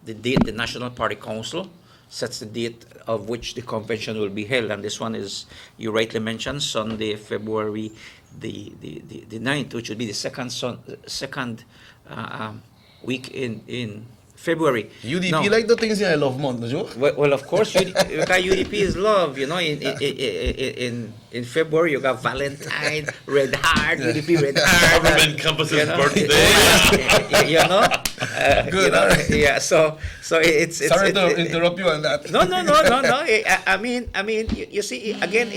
the date. The National Party Council sets the date of which the convention will be held, and this one is, you rightly mentioned, Sunday, February the 9th, which will be the second week in February. UDP now, like the things I love, month, Joe. Well, of course, UDP is love. You know, in February you got Valentine, Red Heart, UDP Red Heart. Government Campus's birthday. You know. Good. You know, yeah. So it's. Sorry to interrupt you on that. No. I mean, you see, again,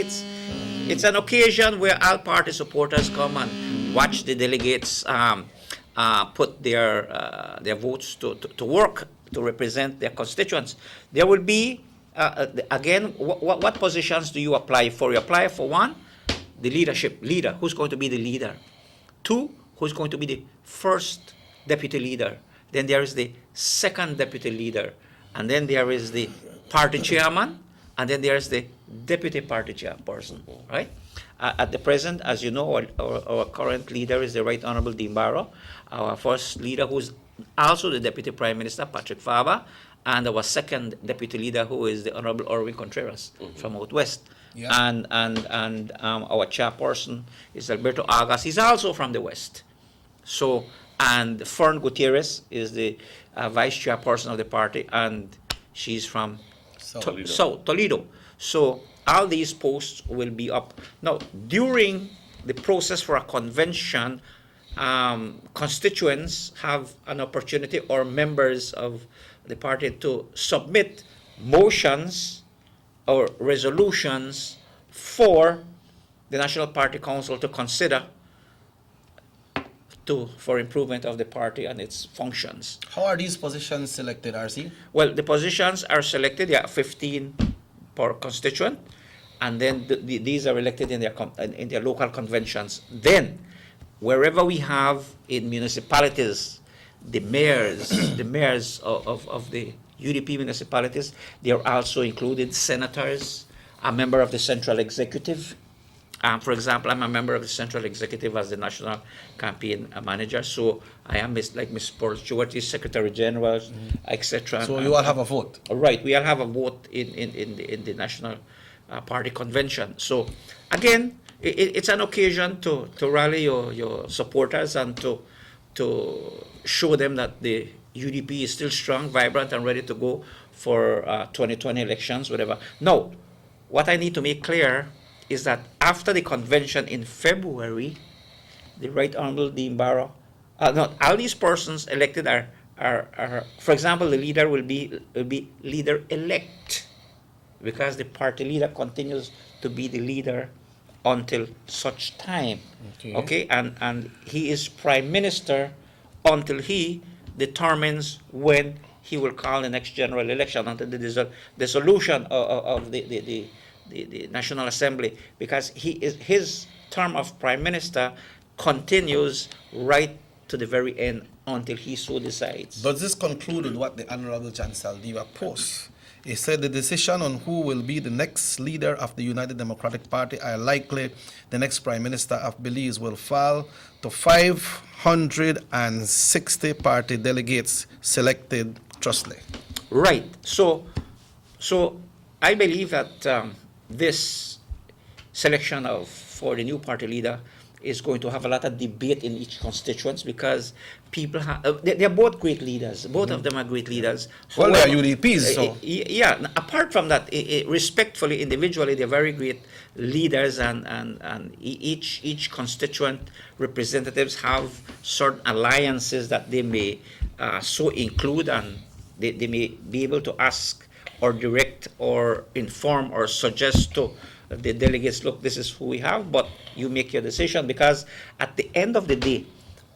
it's an occasion where all party supporters come and watch the delegates put their votes to work to represent their constituents. There will be, again, what positions do you apply for? You apply for one, the leader. Who's going to be the leader? Two, who's going to be the first deputy leader? Then there is the second deputy leader. And then there is the party chairman. And then there is the deputy party chairperson, right? At the present, as you know, our current leader is the Right Honorable Dean Barrow. Our first leader, who's also the Deputy Prime Minister, Patrick Farber, and our second deputy leader, who is the Honorable Erwin Contreras from out west. Yeah. And our chairperson is Alberto August. He's also from the west. So, and Fern Gutierrez is the vice chairperson of the party, and she's from Toledo. So all these posts will be up. Now, during the process for a convention, constituents have an opportunity, or members of the party, to submit motions or resolutions for the National Party Council to consider for improvement of the party and its functions. How are these positions selected, RC? Well, the positions are selected. There are 15 per constituent, and then these are elected in their local conventions. Then wherever we have in municipalities, the mayors, the mayors of the UDP municipalities, they are also included senators, a member of the central executive. For example, I'm a member of the central executive as the national campaign manager, so I am like Ms. Paul Stewart is Secretary General, etc. So you all have a vote? Right, we all have a vote in the national party convention. So again, it's an occasion to rally your supporters and to show them that the UDP is still strong, vibrant, and ready to go for 2020 elections, whatever. Now, what I need to make clear is that after the convention in February, the Right Honorable Dean Barrow, all these persons elected are, for example, the leader will be leader-elect, because the party leader continues to be the leader until such time. Okay? And he is prime minister until he determines when he will call the next general election, until the dissolution of the National Assembly, because his term of prime minister continues right to the very end until he so decides. Does this conclude with what the Honorable Chancellor Diva posts? He said the decision on who will be the next leader of the United Democratic Party are likely the next Prime Minister of Belize will fall to 560 party delegates selected trustly. Right. So I believe that this selection for the new party leader is going to have a lot of debate in each constituents, because people they're both great leaders. Both of them are great leaders. Well, they are UDPs, so. Yeah, apart from that, respectfully, individually, they're very great leaders, and each constituent representatives have certain alliances that they may so include, and they may be able to ask or direct or inform or suggest to the delegates, look, this is who we have, but you make your decision, because at the end of the day,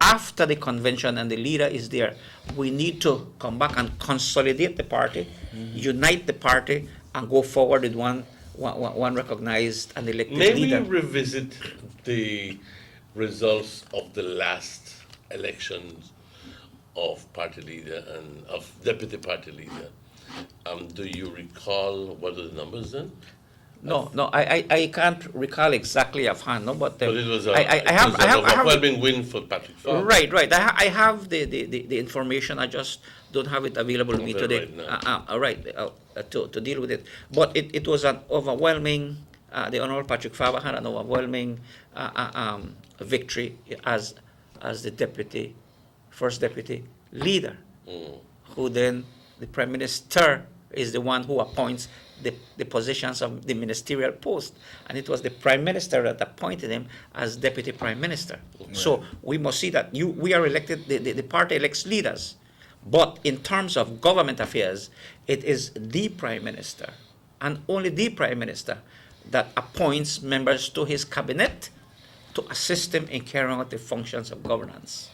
after the convention and the leader is there, we need to come back and consolidate the party, unite the party, and go forward with one recognized and elected leader. May we revisit the results of the last elections of party leader and of deputy party leader? Do you recall what are the numbers then? No, I can't recall exactly offhand, no, but it was an overwhelming win for Patrick Farr. Right. I have the information. I just don't have it available to me today. To deal with it. But it was an overwhelming. The Honorable Patrick Farr had an overwhelming victory as the first deputy leader, who then the Prime Minister is the one who appoints the positions of the ministerial post, and it was the Prime Minister that appointed him as Deputy Prime Minister. Right. So we must see that we are elected, the party elects leaders, but in terms of government affairs, it is the Prime Minister, and only the Prime Minister, that appoints members to his cabinet to assist him in carrying out the functions of governance.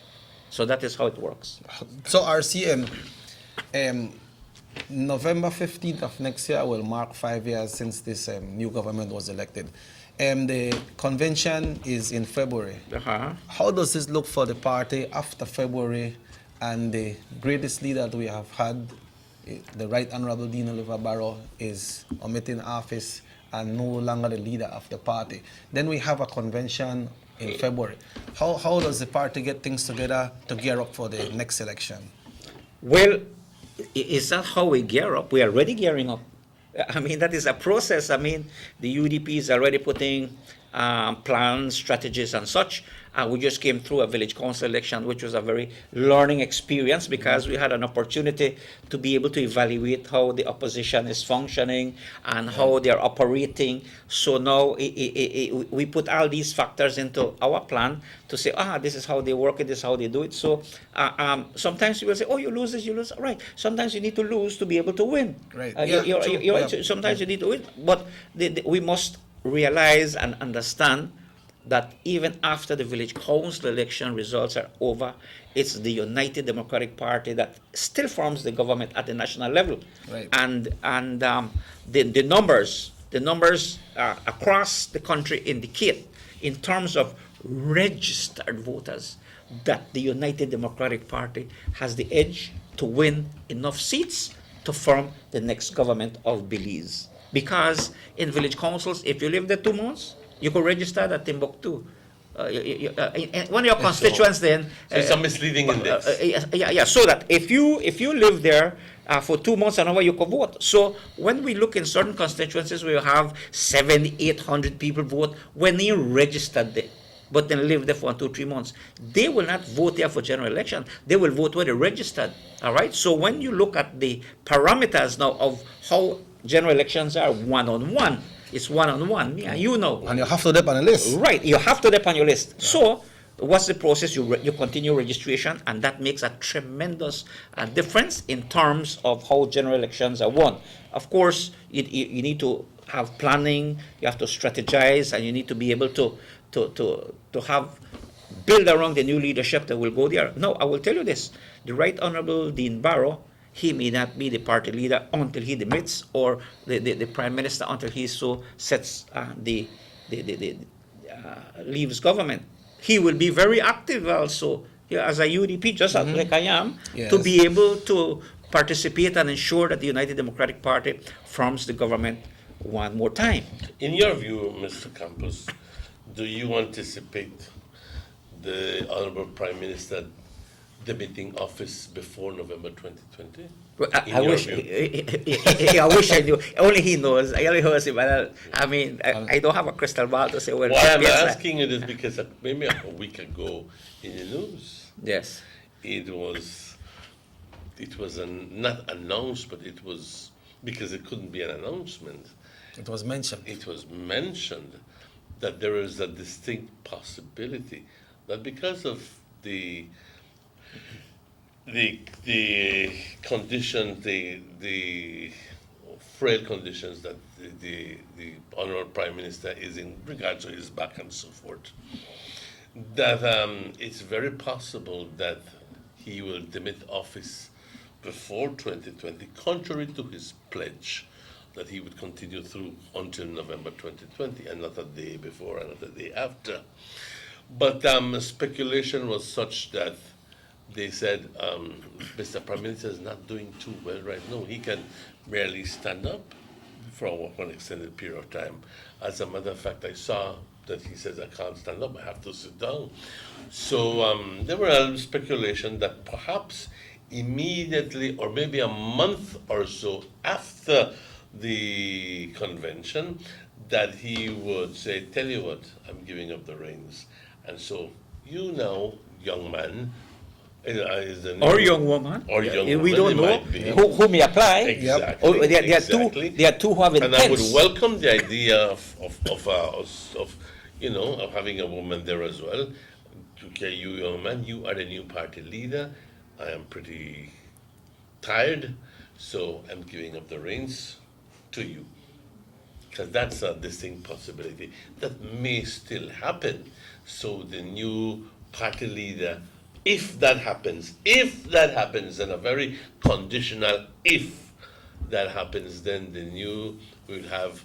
So that is how it works. So RCM, November 15th of next year will mark 5 years since this new government was elected. The convention is in February. How does this look for the party after February, and the greatest leader that we have had, the Right Honorable Dean Oliver Barrow, is omitting office and no longer the leader of the party? Then we have a convention in February. How does the party get things together to gear up for the next election? Well, it's not how we gear up. We are already gearing up. I mean, that is a process. I mean, the UDP is already putting plans, strategies, and such. We just came through a village council election, which was a very learning experience, because we had an opportunity to be able to evaluate how the opposition is functioning and how they're operating. So now we put all these factors into our plan to say, this is how they work it, this is how they do it. So sometimes you will say, you lose this, you lose. Right. Sometimes you need to lose to be able to win. Right. Sometimes you need to win. But we must realize and understand that even after the village council election results are over, it's the United Democratic Party that still forms the government at the national level. Right. And the numbers across the country indicate, in terms of registered voters that the United Democratic Party has the edge to win enough seats to form the next government of Belize. Because in village councils, if you live there 2 months, you could register at Timbuktu. One of your constituents then. So it's a misleading index. Yeah. So that if you live there for 2 months and over, you can vote. So when we look in certain constituencies where you have 700-800 people vote, when they registered there, but then live there for 1, 2, 3 months, they will not vote there for general election. They will vote where they registered. All right. So when you look at the parameters now of how general elections are one-on-one, it's one-on-one. Yeah, you know. And you have to dip on a list. Right. You have to dip on your list. Yeah. So what's the process? You continue registration, and that makes a tremendous difference in terms of how general elections are won. Of course, you need to have planning, you have to strategize, and you need to be able to have build around the new leadership that will go there. No, I will tell you this. The Right Honorable Dean Barrow, he may not be the party leader until he demits, or the prime minister until he so sets leaves government. He will be very active also as a UDP, just like I am, to be able to participate and ensure that the United Democratic Party forms the government one more time. In your view, Mr. Campos, do you anticipate the Honorable Prime Minister debating office before November 2020? I wish I knew. Only he knows. I only heard him. I mean, I don't have a crystal ball to say. Well, why I'm asking you this because maybe a week ago in the news, yes, it was not announced, but it was because it couldn't be an announcement. It was mentioned. It was mentioned that there is a distinct possibility that because of the conditions, the frail conditions that the Honorable Prime Minister is in regards to his back and so forth, that it's very possible that he will demit office before 2020, contrary to his pledge that he would continue through until November 2020, and not a day before and not a day after. But speculation was such that they said Mr. Prime Minister is not doing too well right now. He can barely stand up for one extended period of time. As a matter of fact, I saw that he says, I can't stand up, I have to sit down. So there were speculation that perhaps immediately or maybe a month or so after the convention, that he would say, tell you what, I'm giving up the reins. And so you now, young man, or young woman, or young woman, we don't know who may apply. Exactly. Oh, there are two who have and intents. I would welcome the idea of having a woman there as well. Okay, you young man, you are the new party leader. I am pretty tired, so I'm giving up the reins to you. Because that's a distinct possibility that may still happen. So the new party leader, if that happens, and a very conditional if that happens, then the new will have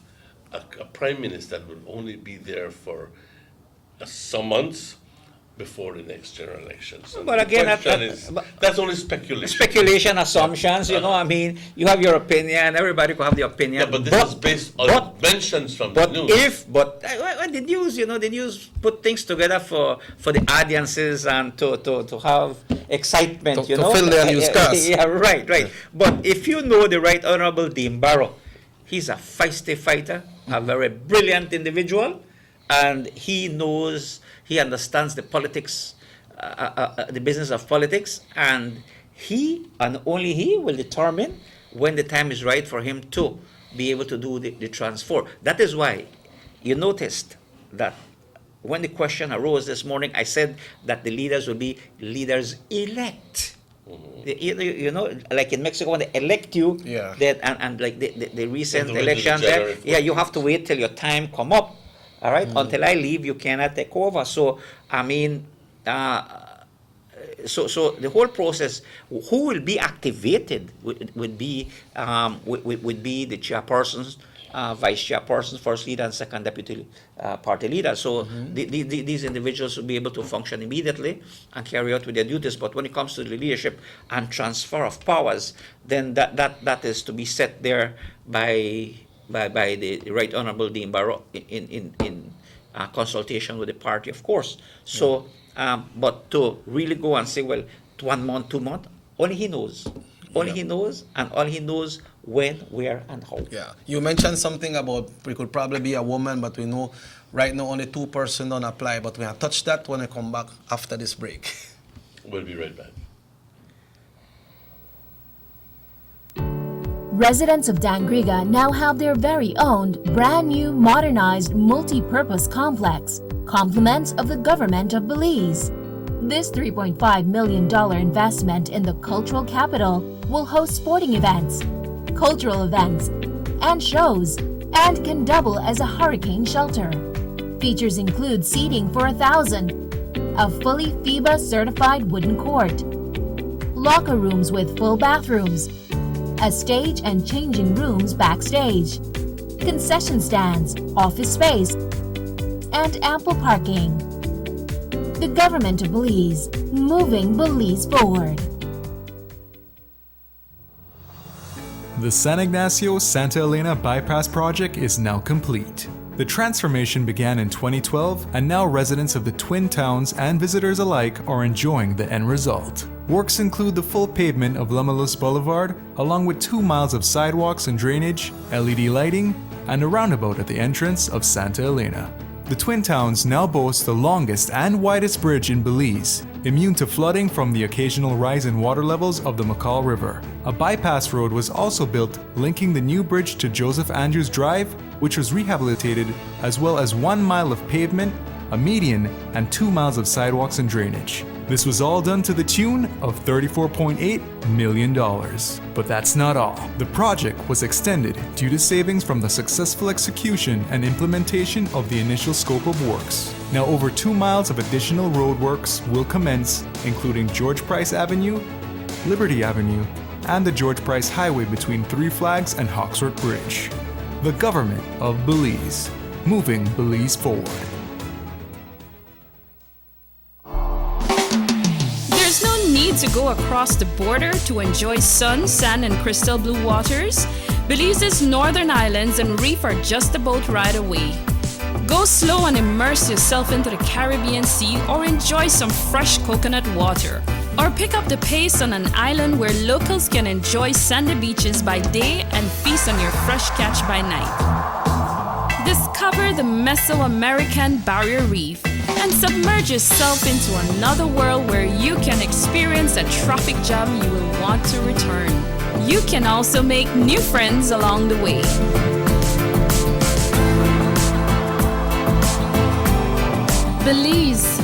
a prime minister that will only be there for some months before the next general elections. And but again, that's only speculation. Speculation, assumptions, I mean, you have your opinion, everybody could have the opinion. Yeah, but this is based on mentions from the news. But the news, the news put things together for the audiences and to have excitement, to fill their newscasts. Yeah, right. But if you know the Right Honorable Dean Barrow, he's a feisty fighter, a very brilliant individual, and he understands the politics, the business of politics, and he and only he will determine when the time is right for him to be able to do the transfer. That is why you noticed that when the question arose this morning, I said that the leaders will be leaders elect. Mm-hmm. Like in Mexico, when they elect you, and like the recent election there, you have to wait till your time come up. All right, until I leave, you cannot take over. So, I mean, so the whole process, who will be activated would be the chairpersons vice chairpersons, first leader, and second deputy party leader. So these individuals will be able to function immediately and carry out with their duties. But when it comes to the leadership and transfer of powers, then that is to be set there by the Right Honorable Dean Barrow in consultation with the party, of course. So, but to really go and say, well, 1 month, 2 months, only he knows. Only he knows, and only he knows when, where, and how. Yeah. You mentioned something about we could probably be a woman, but we know right now only 2 persons don't apply. But we will touch that when I come back after this break. We'll be right back. Residents of Dangriga now have their very own brand new modernized multi-purpose complex, compliments of the government of Belize. This $3.5 million investment in the cultural capital will host sporting events, cultural events, and shows, and can double as a hurricane shelter. Features include seating for 1,000, a fully FIBA certified wooden court, locker rooms with full bathrooms, a stage and changing rooms backstage, concession stands, office space, and ample parking. The government of Belize, moving Belize forward. The San Ignacio-Santa Elena Bypass project is now complete. The transformation began in 2012, and now residents of the Twin Towns and visitors alike are enjoying the end result. Works include the full pavement of Lamalus Boulevard, along with 2 miles of sidewalks and drainage, LED lighting, and a roundabout at the entrance of Santa Elena. The Twin Towns now boast the longest and widest bridge in Belize, immune to flooding from the occasional rise in water levels of the McCall River. A bypass road was also built linking the new bridge to Joseph Andrews Drive, which was rehabilitated, as well as 1 mile of pavement, a median, and 2 miles of sidewalks and drainage. This was all done to the tune of $34.8 million. But that's not all. The project was extended due to savings from the successful execution and implementation of the initial scope of works. Now over 2 miles of additional roadworks will commence, including George Price Avenue, Liberty Avenue, and the George Price Highway between Three Flags and Hawksworth Bridge. The government of Belize, moving Belize forward. There's no need to go across the border to enjoy sun, sand, and crystal blue waters. Belize's northern islands and reef are just a boat ride away. Go slow and immerse yourself into the Caribbean Sea, or enjoy some fresh coconut water. Or pick up the pace on an island where locals can enjoy sandy beaches by day and feast on your fresh catch by night. Discover the Mesoamerican Barrier Reef and submerge yourself into another world where you can experience a traffic jam you will want to return. You can also make new friends along the way. Belize,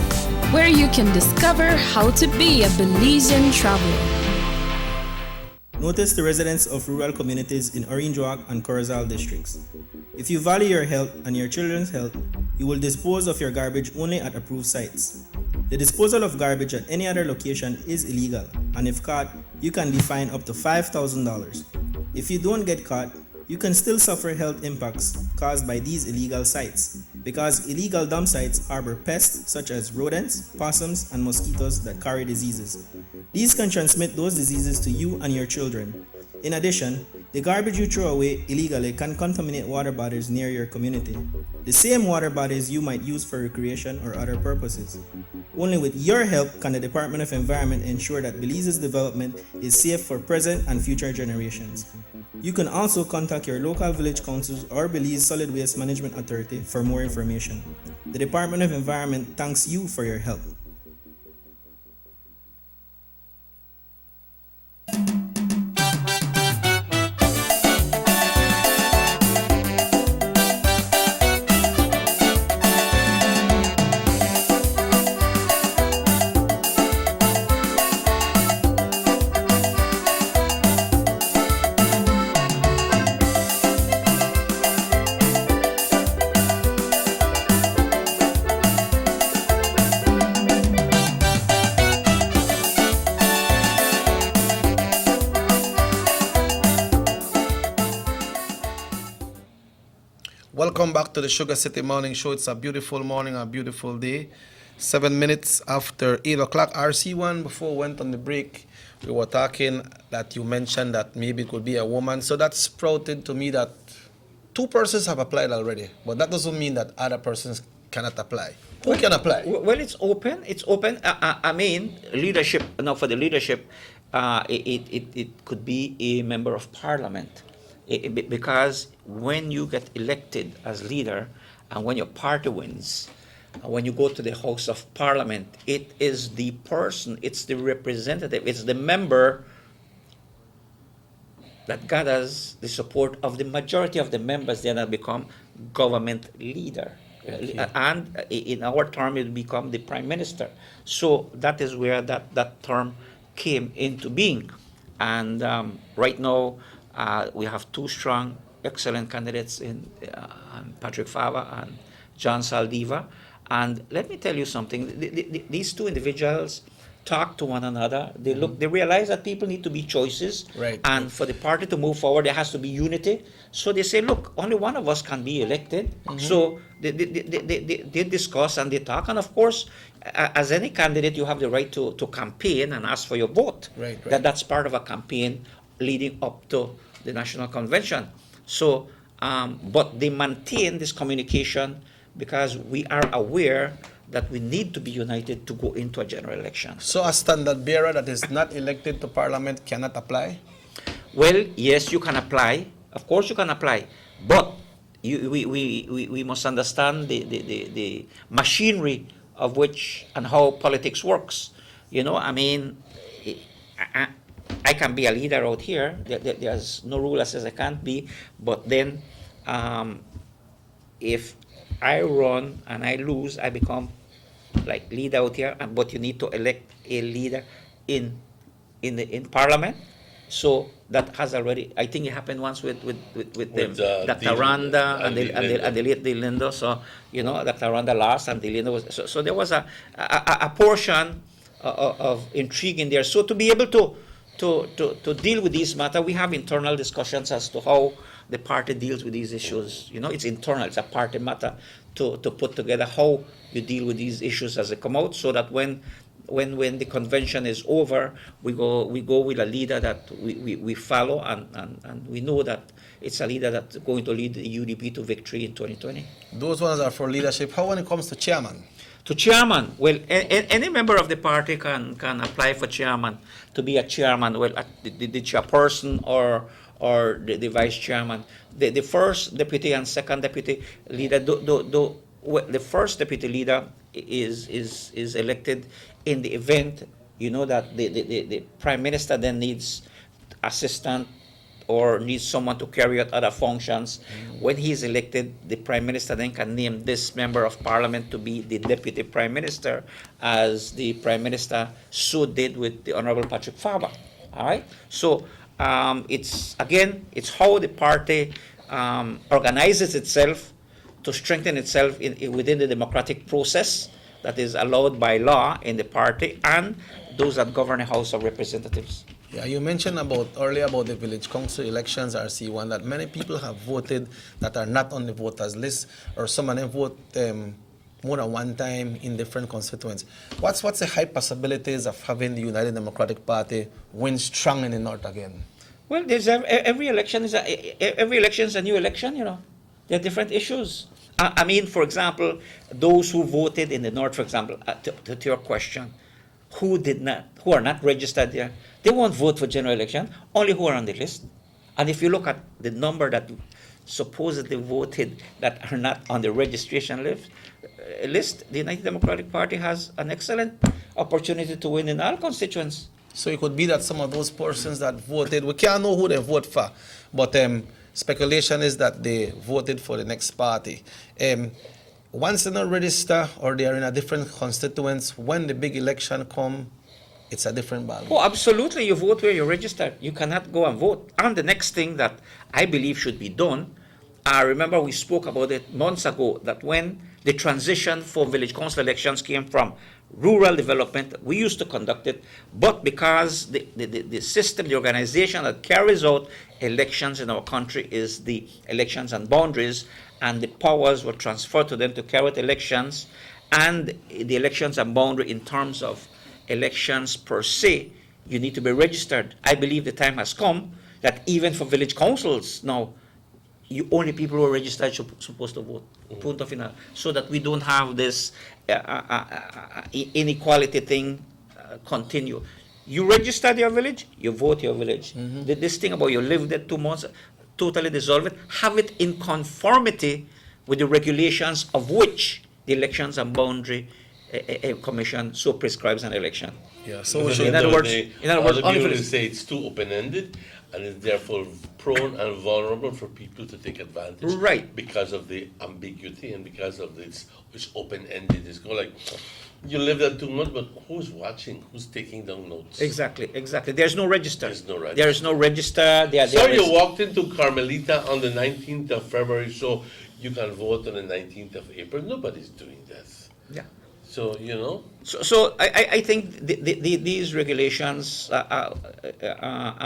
where you can discover how to be a Belizean traveler. Notice the residents of rural communities in Orange Walk and Corozal districts. If you value your health and your children's health, you will dispose of your garbage only at approved sites. The disposal of garbage at any other location is illegal, and if caught, you can be fined up to $5,000. If you don't get caught, you can still suffer health impacts caused by these illegal sites, because illegal dump sites harbor pests such as rodents, possums, and mosquitoes that carry diseases. These can transmit those diseases to you and your children. In addition, the garbage you throw away illegally can contaminate water bodies near your community, the same water bodies you might use for recreation or other purposes. Only with your help can the Department of Environment ensure that Belize's development is safe for present and future generations. You can also contact your local village councils or Belize Solid Waste Management Authority for more information. The Department of Environment thanks you for your help. Welcome back to the Sugar City Morning Show. It's a beautiful morning, a beautiful day. 7 minutes after 8 o'clock. RC1, before we went on the break, we were talking that you mentioned that maybe it could be a woman. So that sprouted to me that 2 persons have applied already, but that doesn't mean that other persons cannot apply. Who can apply? Well, it's open. It's open. I mean, leadership. Now, for the leadership, it could be a member of parliament, because when you get elected as leader, and when your party wins, when you go to the House of Parliament, it is the person, it's the representative, it's the member that gathers the support of the majority of the members, then become government leader. Okay. And in our term, it become the prime minister. So that is where that term came into being. And right now, we have 2 strong, excellent candidates in Patrick Fava and John Saldiva. And let me tell you something, these 2 individuals talk to one another. They they realize that people need to be choices. Right. And for the party to move forward, there has to be unity. So they say, look, only one of us can be elected. So they discuss and they talk. And of course, as any candidate, you have the right to campaign and ask for your vote. Right. That's part of a campaign leading up to the National Convention. So, but they maintain this communication because we are aware that we need to be united to go into a general election. So a standard bearer that is not elected to parliament cannot apply? Well, yes, you can apply. Of course you can apply. But we must understand the machinery of which and how politics works. You know, I mean, I can be a leader out here. There's no rule that says I can't be. But then if I run and I lose, I become like leader out here, but you need to elect a leader in parliament. So that has already, I think it happened once with them, Dr. Randa and the late Delindo. So, you know, Dr. Randa lost and Delindo was, so there was a portion of intrigue in there. So to be able to deal with these matters, we have internal discussions as to how the party deals with these issues. You know, it's internal, it's a party matter to put together how you deal with these issues as they come out, so that when the convention is over, we go with a leader that we follow, and we know that it's a leader that's going to lead the UDP to victory in 2020. Those ones are for leadership. How when it comes to chairman? To chairman, well, any member of the party can apply for chairman, to be a chairman. Well, the chairperson or the vice chairman. The first deputy and second deputy leader, the first deputy leader is elected in the event, you know, that the prime minister then needs assistant or needs someone to carry out other functions. When he is elected, the prime minister then can name this member of parliament to be the deputy prime minister, as the prime minister so did with the Honorable Patrick Fava. All right? So it's how the party organizes itself to strengthen itself within the democratic process that is allowed by law in the party and those that govern the House of Representatives. Yeah, you mentioned earlier about the village council elections, RC1, that many people have voted that are not on the voters list, or some of them vote more than one time in different constituents. What's the high possibilities of having the United Democratic Party win strong in the north again? Well, there's every election is a new election. You know, there are different issues. I mean, for example, those who voted in the north, for example, to your question, who are not registered there, they won't vote for general election. Only who are on the list. And if you look at the number that supposedly voted that are not on the registration list, the United Democratic Party has an excellent opportunity to win in all constituents. So it could be that some of those persons that voted, we can't know who they vote for, but speculation is that they voted for the next party. Once they're not registered or they are in a different constituents, when the big election come, it's a different ballot. Oh, absolutely. You vote where you're registered. You cannot go and vote. And the next thing that I believe should be done, remember we spoke about it months ago, that when The transition for village council elections came from rural development. We used to conduct it, but because the system, the organization that carries out elections in our country is the elections and boundaries, and the powers were transferred to them to carry out elections, and the elections and boundary in terms of elections per se, you need to be registered. I believe the time has come that even for village councils now, only people who are registered supposed to vote. Point of final. So that we don't have this inequality thing continue. You registered your village, you vote your village. This thing about you live there 2 months, totally dissolve it. Have it in conformity with the regulations of which the Elections and Boundary Commission so prescribes an election. Yeah. So in other words, they say it's too open-ended, and it's therefore prone and vulnerable for people to take advantage. Right. Because of the ambiguity and because of it's open-ended. It's going like, you live there 2 months, but who's watching? Who's taking down notes? Exactly. There's no register. There is no register. You walked into Carmelita on the 19th of February, so you can vote on the 19th of April. Nobody's doing this. Yeah. So, So I think these regulations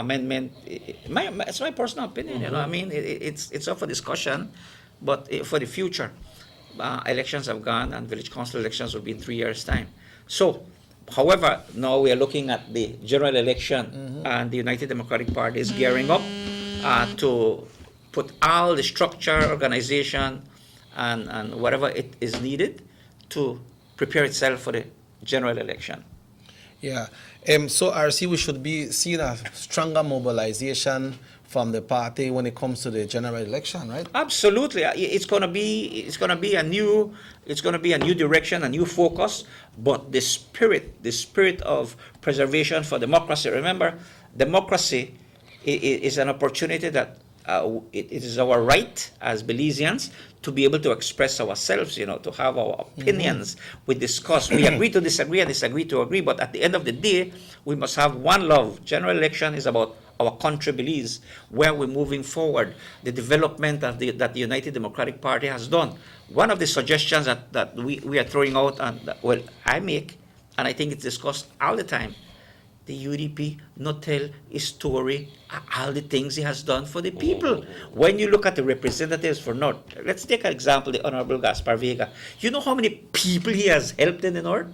amendment, it's my personal opinion. I mean, it's up for discussion, but for the future, elections have gone and village council elections will be in 3 years' time. So, however, now we are looking at the general election, and the United Democratic Party is gearing up to put all the structure, organization, and whatever it is needed to prepare itself for the general election. Yeah. So, RC, we should be seeing a stronger mobilization from the party when it comes to the general election, right? Absolutely. It's going to be a new direction, a new focus. But the spirit of preservation for democracy. Remember, democracy is an opportunity that it is our right as Belizeans to be able to express ourselves, to have our opinions. We discuss, we agree to disagree and disagree to agree, but at the end of the day, we must have one love. General election is about our country believes, where we're moving forward, the development that the United Democratic Party has done. One of the suggestions that we are throwing out, and I make, and I think it's discussed all the time, the UDP not tell his story, all the things he has done for the people. When you look at the representatives for North, let's take an example, the Honorable Gaspar Vega. You know how many people he has helped in the North?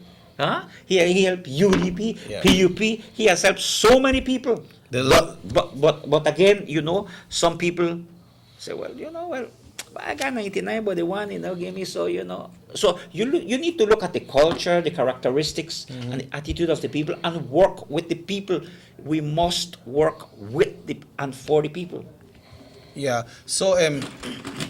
He helped UDP, PUP, he has helped so many people. But again, some people say, I got 99, but the one gave me, so So you need to look at the culture, the characteristics, and the attitude of the people, and work with the people. We must work with and for the people. Yeah. So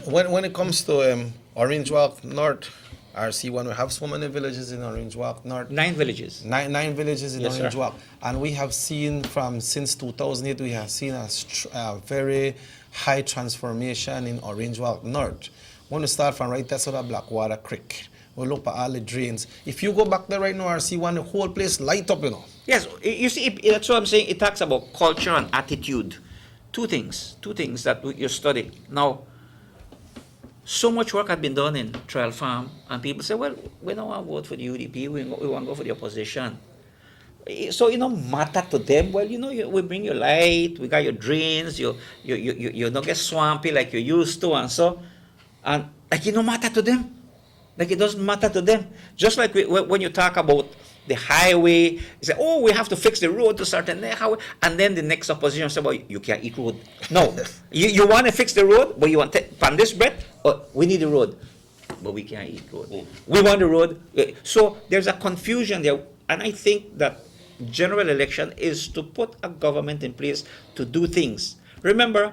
when it comes to Orange Walk North, RC, when we have so many villages in Orange Walk North. 9 villages. Nine villages in Orange sir. Walk. And we have seen since 2008, we have seen a very high transformation in Orange Walk North. When we start from right there, so that Blackwater Creek, we look at all the drains. If you go back there right now, RC, the whole place light up, Yes, you see, that's what I'm saying. It talks about culture and attitude. Two things that you study. Now, so much work had been done in Trial Farm, and people say, well, we don't want to vote for the UDP, we want to go for the opposition. So, matter to them. Well, we bring your light, we got your drains, you don't get swampy like you used to, and so, and like it don't matter to them. Like it doesn't matter to them. Just like when you talk about the highway, you say, we have to fix the road to certain highway, and then the next opposition say, well, you can't eat road. No, you want to fix the road, but you want from this bread, we need the road, but we can't eat road. We want the road. So there's a confusion there, and I think that general election is to put a government in place to do things. Remember,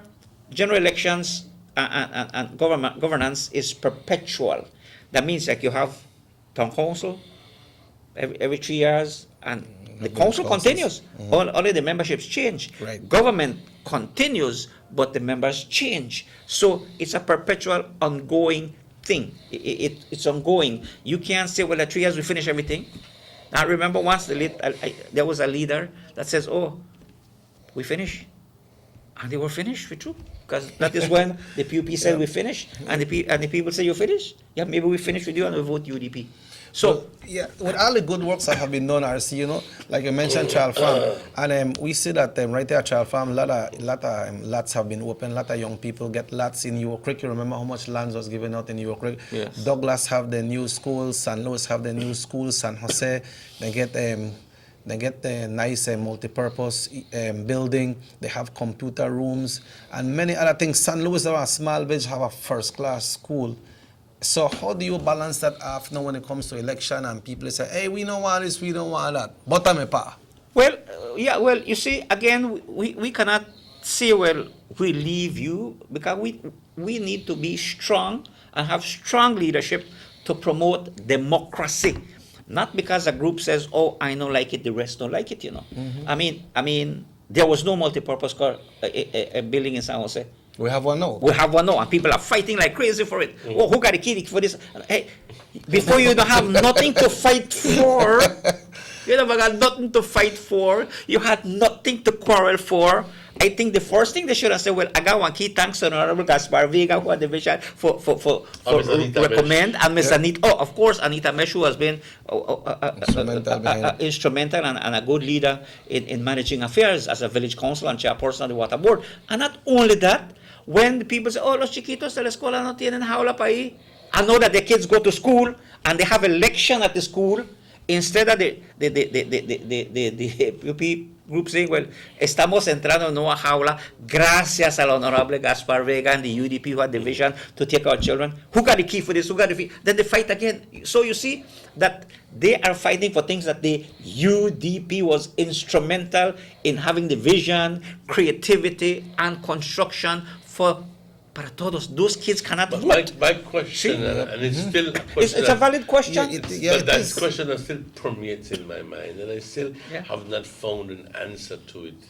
general elections and governance is perpetual. That means like you have town council every 3 years, and the council continues. Only the memberships change. Right. Government continues, but the members change. So it's a perpetual, ongoing thing. It's ongoing. You can't say, well, at 3 years we finish everything. Now remember once there was a leader that says, we finish. And they were finished with you. Because that is when the PUP said we finished, and the people say you finished. Yeah, maybe we finish with you and we vote UDP. So yeah, with all the good works that have been done, RC, you know, like you mentioned, Child Farm, and we see that right there at Child Farm, lot of lots have been opened. A lot of young people get lots in York Creek. You remember how much land was given out in York Creek? Yes. Douglas have the new schools, San Luis have the new schools, San Jose they get a nice multi-purpose building. They have computer rooms and many other things. San Luis, a small village, have a first-class school. So how do you balance that off now when it comes to election and people say, hey, we don't want this, we don't want that? Bottom-pa. Well, well, you see, again, we cannot say, well, we leave you, because we need to be strong and have strong leadership to promote democracy. Not because a group says, oh, I don't like it, the rest don't like it, you know. Mm-hmm. I mean, there was no multi-purpose building in San Jose. We have one now. We have one now, and people are fighting like crazy for it. Oh, who got the key for this? Hey, before you don't have nothing to fight for, you never got nothing to fight for, you had nothing to quarrel for. I think the first thing they should have said, well, I got one key thanks to Honorable Gaspar Vega, who had the vision for recommend, and Ms. Anita, of course, Anita Mesh, who has been instrumental and a good leader in managing affairs as a village council and chairperson of the water board. And not only that, when the people say, oh, los chiquitos de la escuela no tienen jaula pa ahí, I know that the kids go to school and they have election at the school, instead of the PUP group saying, well, estamos entrando en una jaula gracias al Honorable Gaspar Vega and the UDP who had the vision to take our children. Who got the key for this? Who got the key? Then they fight again. So you see that they are fighting for things that the UDP was instrumental in having the vision, creativity, and construction for para todos. Those kids cannot But vote. my question, and it's still a question. It's a valid question. But that question that still permeates in my mind, and I still have not found an answer to it.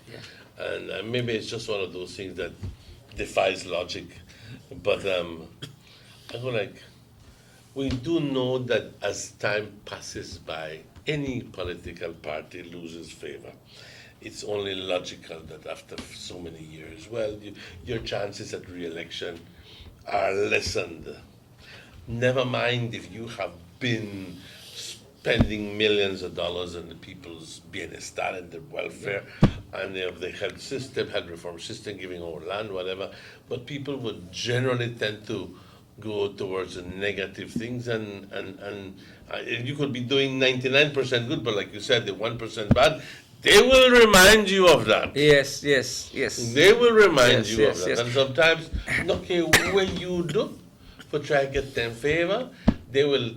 And maybe it's just one of those things that defies logic. But I go like, we do know that as time passes by, any political party loses favor. It's only logical that after so many years, well, your chances at re-election are lessened. Never mind if you have been spending millions of dollars on the people's bienestar and their welfare and the health system, health reform system, giving over land, whatever. But people would generally tend to go towards the negative things, and you could be doing 99% good, but like you said, the 1% bad. They will remind you of that. Yes. They will remind you of that. Yes. And sometimes, okay, when you do for try to get them favor, they will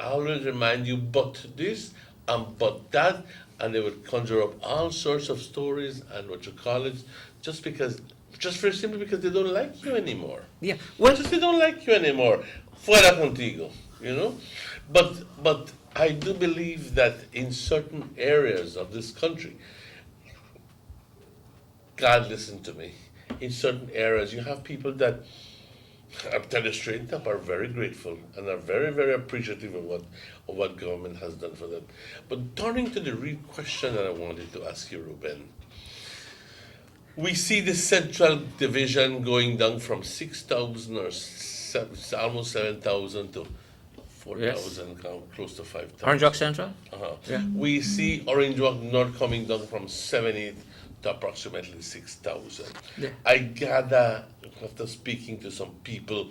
always remind you, but this and but that, and they will conjure up all sorts of stories and what you call it, just very simply because they don't like you anymore. Yeah. Well, just they don't like you anymore. Fuera contigo, you know? But I do believe that in certain areas of this country, God, listen to me, in certain areas you have people that, I'll tell you straight up, are very grateful and are very, very appreciative of what government has done for them. But turning to the real question that I wanted to ask you, Ruben, we see the central division going down from 6,000 or almost 7,000 to 4,000, close to 5,000. Orange Walk Central? Yeah. We see Orange Walk North coming down from 7,800 to approximately 6,000. Yeah. I gather, after speaking to some people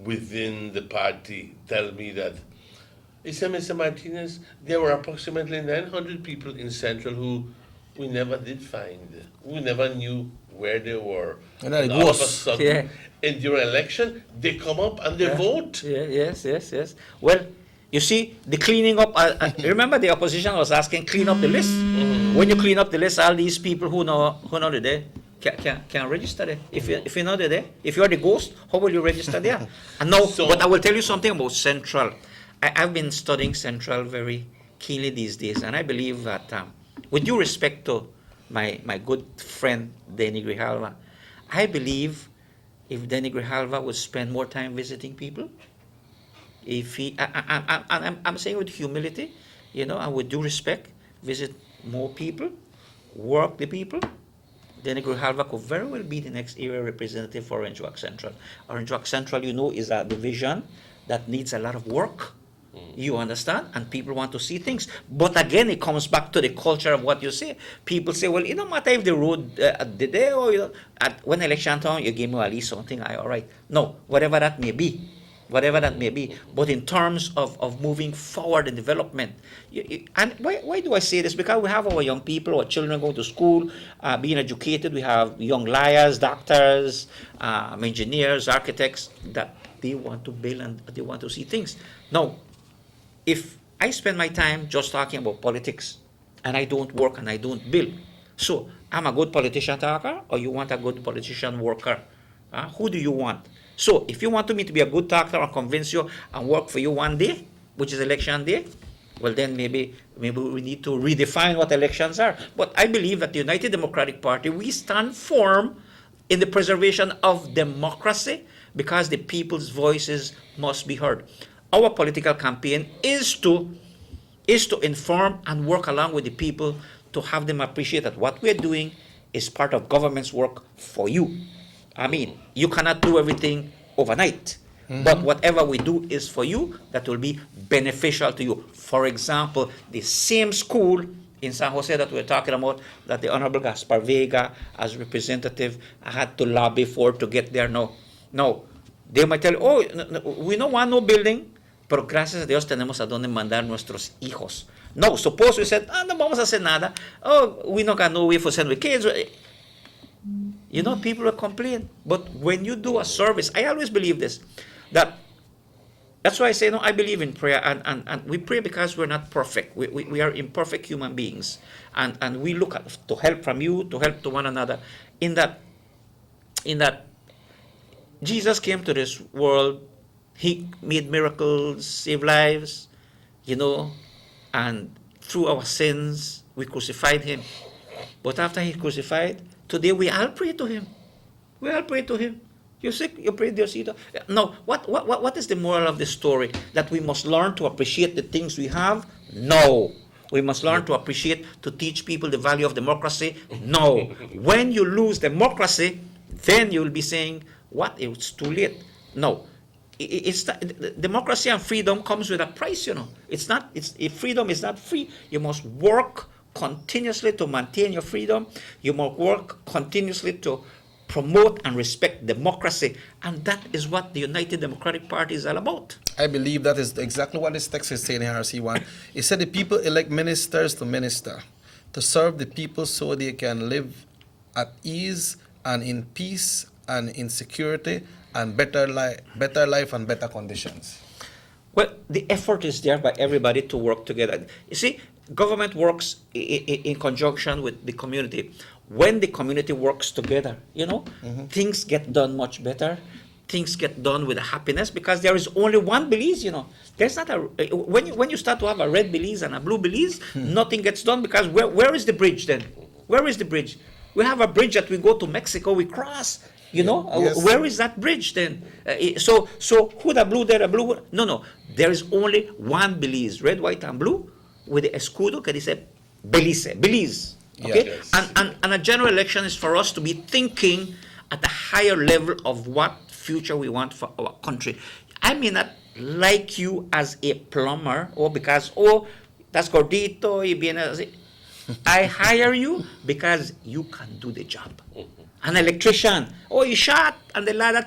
within the party, tell me that, Mr. Martinez, there were approximately 900 people in Central who we never did find. We never knew where they were. And all of a sudden, in during election, they come up and they vote. Yes. Well, you see, the cleaning up, remember the opposition was asking, clean up the list. Mm-hmm. When you clean up the list, all these people who know they're there can register there. If you're not there, if you're the ghost, how will you register there? And now, but I will tell you something about Central. I've been studying Central very keenly these days, and I believe that, with due respect to my good friend Denny Grijalva, I believe if Denny Grijalva would spend more time visiting people, if he, I'm saying with humility, and with due respect, visit more people, work the people, Then Grijalva could very well be the next area representative for Orange Walk Central. Orange Walk Central, is a division that needs a lot of work. You understand? And people want to see things. But again, it comes back to the culture of what you say. People say, well, it don't matter if the road the day or when election time, you give me at least something, all right. No, whatever that may be. Whatever that may be. But in terms of moving forward in development, and why do I say this? Because we have our young people, our children going to school, being educated. We have young lawyers, doctors, engineers, architects that they want to build and they want to see things. Now, if I spend my time just talking about politics and I don't work and I don't build, so I'm a good politician talker or you want a good politician worker? Who do you want? So if you want me to be a good talker or convince you and work for you one day, which is election day, well then maybe we need to redefine what elections are. But I believe that the United Democratic Party, we stand firm in the preservation of democracy because the people's voices must be heard. Our political campaign is to inform and work along with the people to have them appreciate that what we're doing is part of government's work for you. I mean, you cannot do everything overnight, but whatever we do is for you that will be beneficial to you. For example, the same school in San Jose that we're talking about, that the Honorable Gaspar Vega, as representative, had to lobby for to get there. No, they might tell you, we don't want no building, pero gracias a Dios tenemos a donde mandar nuestros hijos. No, suppose we said, no vamos a hacer nada. We not got no way for sending kids. People will complain. But when you do a service, I always believe this, that's why I say, I believe in prayer, and we pray because we're not perfect. We are imperfect human beings. And we look to help from you, to help to one another. In that Jesus came to this world, he made miracles, saved lives, and through our sins, we crucified him. But after he crucified, today we all pray to him. We all pray to him. You're sick, you pray, Diosito. No, what is the moral of the story? That we must learn to appreciate the things we have? No. We must learn to appreciate, to teach people the value of democracy? No. When you lose democracy, then you'll be saying, what? It's too late. No. Democracy and freedom comes with a price, freedom is not free. You must work continuously to maintain your freedom. You must work continuously to promote and respect democracy. And that is what the United Democratic Party is all about. I believe that is exactly what this text is saying in RC1. It said the people elect ministers to minister, to serve the people so they can live at ease and in peace and in security and better life and better conditions. Well, the effort is there by everybody to work together. You see, government works in conjunction with the community. When the community works together, things get done much better. Things get done with happiness because there is only one Belize, There's not when you start to have a red Belize and a blue Belize, nothing gets done because where is the bridge then? Where is the bridge? We have a bridge that we go to Mexico, we cross. Yes. Where is that bridge then? So who the blue there, the blue? No. There is only one Belize, red, white, and blue, with the escudo que dice Belize. Okay? Yeah, yes. And a general election is for us to be thinking at a higher level of what future we want for our country. I may not like you as a plumber, or because, that's gordito, y viene así. I hire you because you can do the job. An electrician, he shot and the ladder,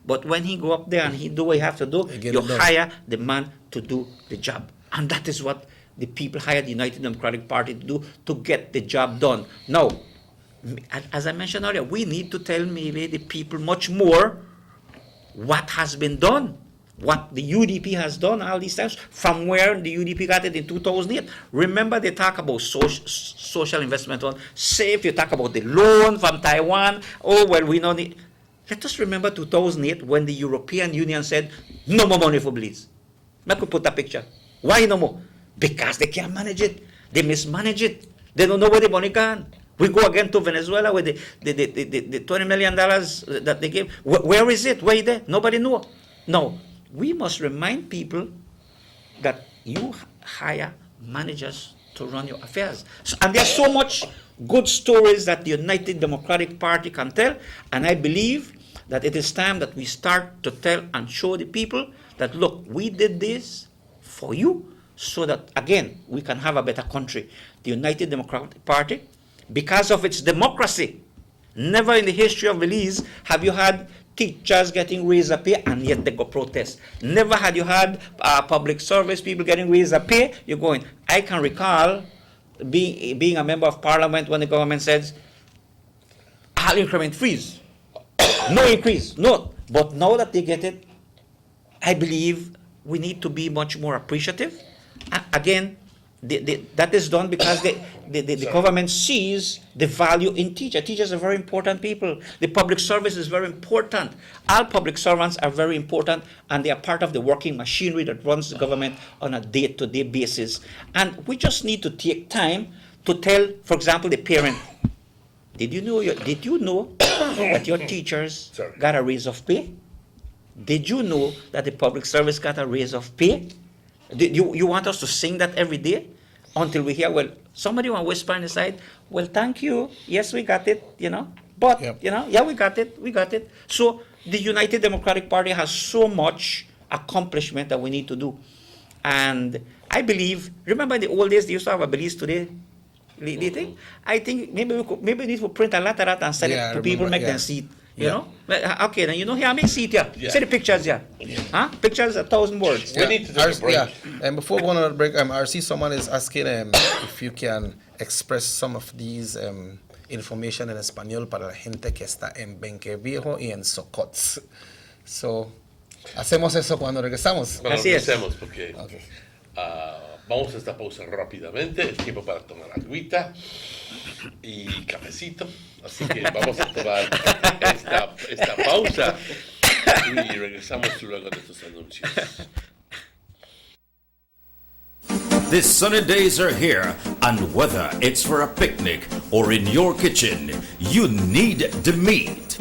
but when he go up there and he do what he have to do, you hire the man to do the job. And that is what the people hired the United Democratic Party to do, to get the job done. Now, as I mentioned earlier, we need to tell maybe the people much more what has been done, what the UDP has done all these times, from where the UDP got it in 2008. Remember, they talk about social investment. Say if you talk about the loan from Taiwan, we know the... Let us remember 2008 when the European Union said, no more money for Belize. Let me put that picture. Why no more? Because they can't manage it. They mismanage it. They don't know where the money gone. We go again to Venezuela with the $20 million that they gave. Where is it? Where is it? Nobody knows. No. We must remind people that you hire managers to run your affairs. And there's so much good stories that the United Democratic Party can tell, and I believe that it is time that we start to tell and show the people that, look, we did this for you so that, again, we can have a better country. The United Democratic Party, because of its democracy, never in the history of Belize have you had teachers getting raised a pay and yet they go protest. Never had you had public service people getting raised a pay. You're going. I can recall being a member of parliament when the government says, I'll increment freeze. No increase, no. But now that they get it, I believe we need to be much more appreciative. Again, that is done because the government sees the value in teachers. Teachers are very important people. The public service is very important. All public servants are very important, and they are part of the working machinery that runs the government on a day-to-day basis. And we just need to take time to tell, for example, the parent, did you know that your teachers got a raise of pay? Did you know that the public service got a raise of pay? You want us to sing that every day until we hear, well, somebody want to whisper on the side, well, thank you. Yes, we got it, But, yeah, we got it. So the United Democratic Party has so much accomplishment that we need to do. And I believe, remember in the old days, they used to have a Belize Today? Do you think? I think maybe we need to print a lot of that and sell it to people, make them see it. You know? Okay, now here, I make see it here. See the pictures here. Huh? Pictures 1,000 words. We need to take a break. And before going on a break, I see someone is asking if you can express some of these information en español para la gente que está en Benque Viejo y en Socots. So, hacemos eso cuando regresamos. Bueno, regresemos porque vamos a esta pausa rápidamente. Es tiempo para tomar agüita y cafecito. Así que vamos a tomar esta pausa y regresamos luego de estos anuncios. These sunny days are here, and whether it's for a picnic or in your kitchen, you need the meat.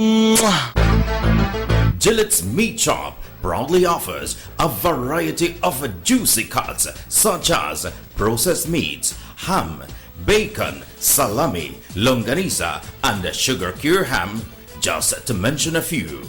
Gillette's Meat Shop proudly offers a variety of juicy cuts such as processed meats, ham, bacon, salami, longaniza, and sugar cure ham, just to mention a few.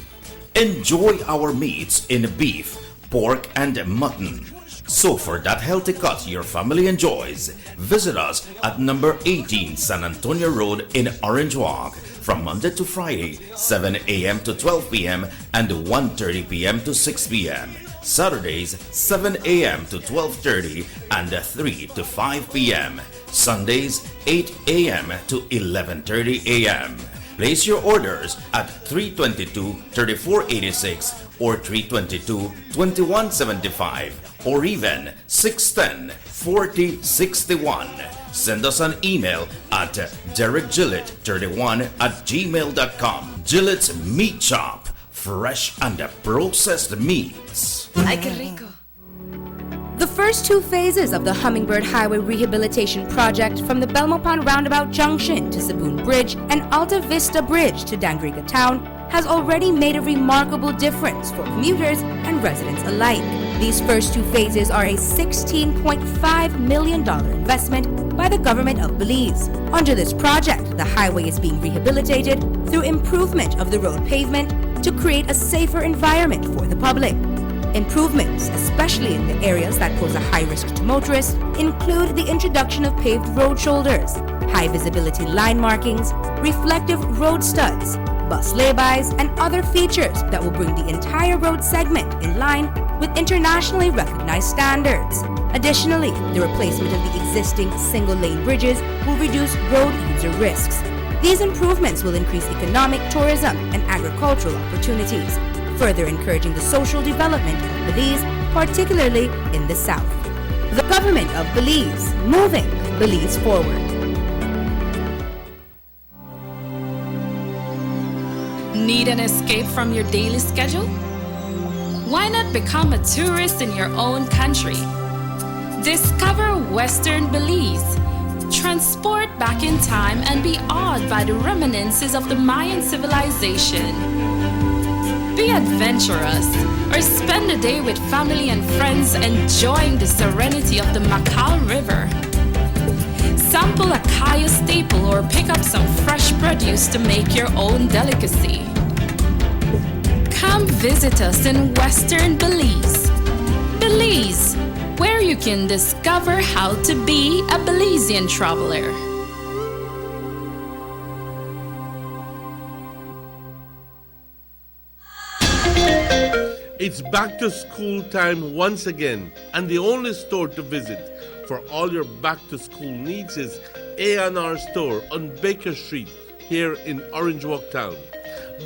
Enjoy our meats in beef, pork, and mutton. So for that healthy cut your family enjoys, visit us at number 18 San Antonio Road in Orange Walk from Monday to Friday, 7 a.m. to 12 p.m. and 1:30 p.m. to 6 p.m. Saturdays, 7 a.m. to 12:30 and 3 to 5 p.m. Sundays, 8 a.m. to 11:30 a.m. Place your orders at 322-3486 or 322-2175 or even 610-4061. Send us an email at derekgillett31@gmail.com. Gillette's Meat Shop, fresh and processed meats. Ay, qué rico. The first two phases of the Hummingbird Highway Rehabilitation Project from the Belmopon Roundabout Junction to Saboon Bridge and Alta Vista Bridge to Dangriga Town has already made a remarkable difference for commuters and residents alike. These first two phases are a $16.5 million investment by the government of Belize. Under this project, the highway is being rehabilitated through improvement of the road pavement to create a safer environment for the public. Improvements, especially in the areas that pose a high risk to motorists, include the introduction of paved road shoulders, high visibility line markings, reflective road studs, bus laybys, and other features that will bring the entire road segment in line with internationally recognized standards. Additionally, the replacement of the existing single-lane bridges will reduce road user risks. These improvements will increase economic, tourism, and agricultural opportunities, further encouraging the social development of Belize, particularly in the south. The government of Belize, moving Belize forward. Need an escape from your daily schedule? Why not become a tourist in your own country? Discover Western Belize. Transport back in time and be awed by the reminiscences of the Mayan civilization. Be adventurous or spend a day with family and friends enjoying the serenity of the Macau River. Sample a kaya staple or pick up some fresh produce to make your own delicacy. Come visit us in Western Belize. Belize, where you can discover how to be a Belizean traveler. It's back to school time once again, and the only store to visit for all your back to school needs is A&R Store on Baker Street here in Orange Walk Town.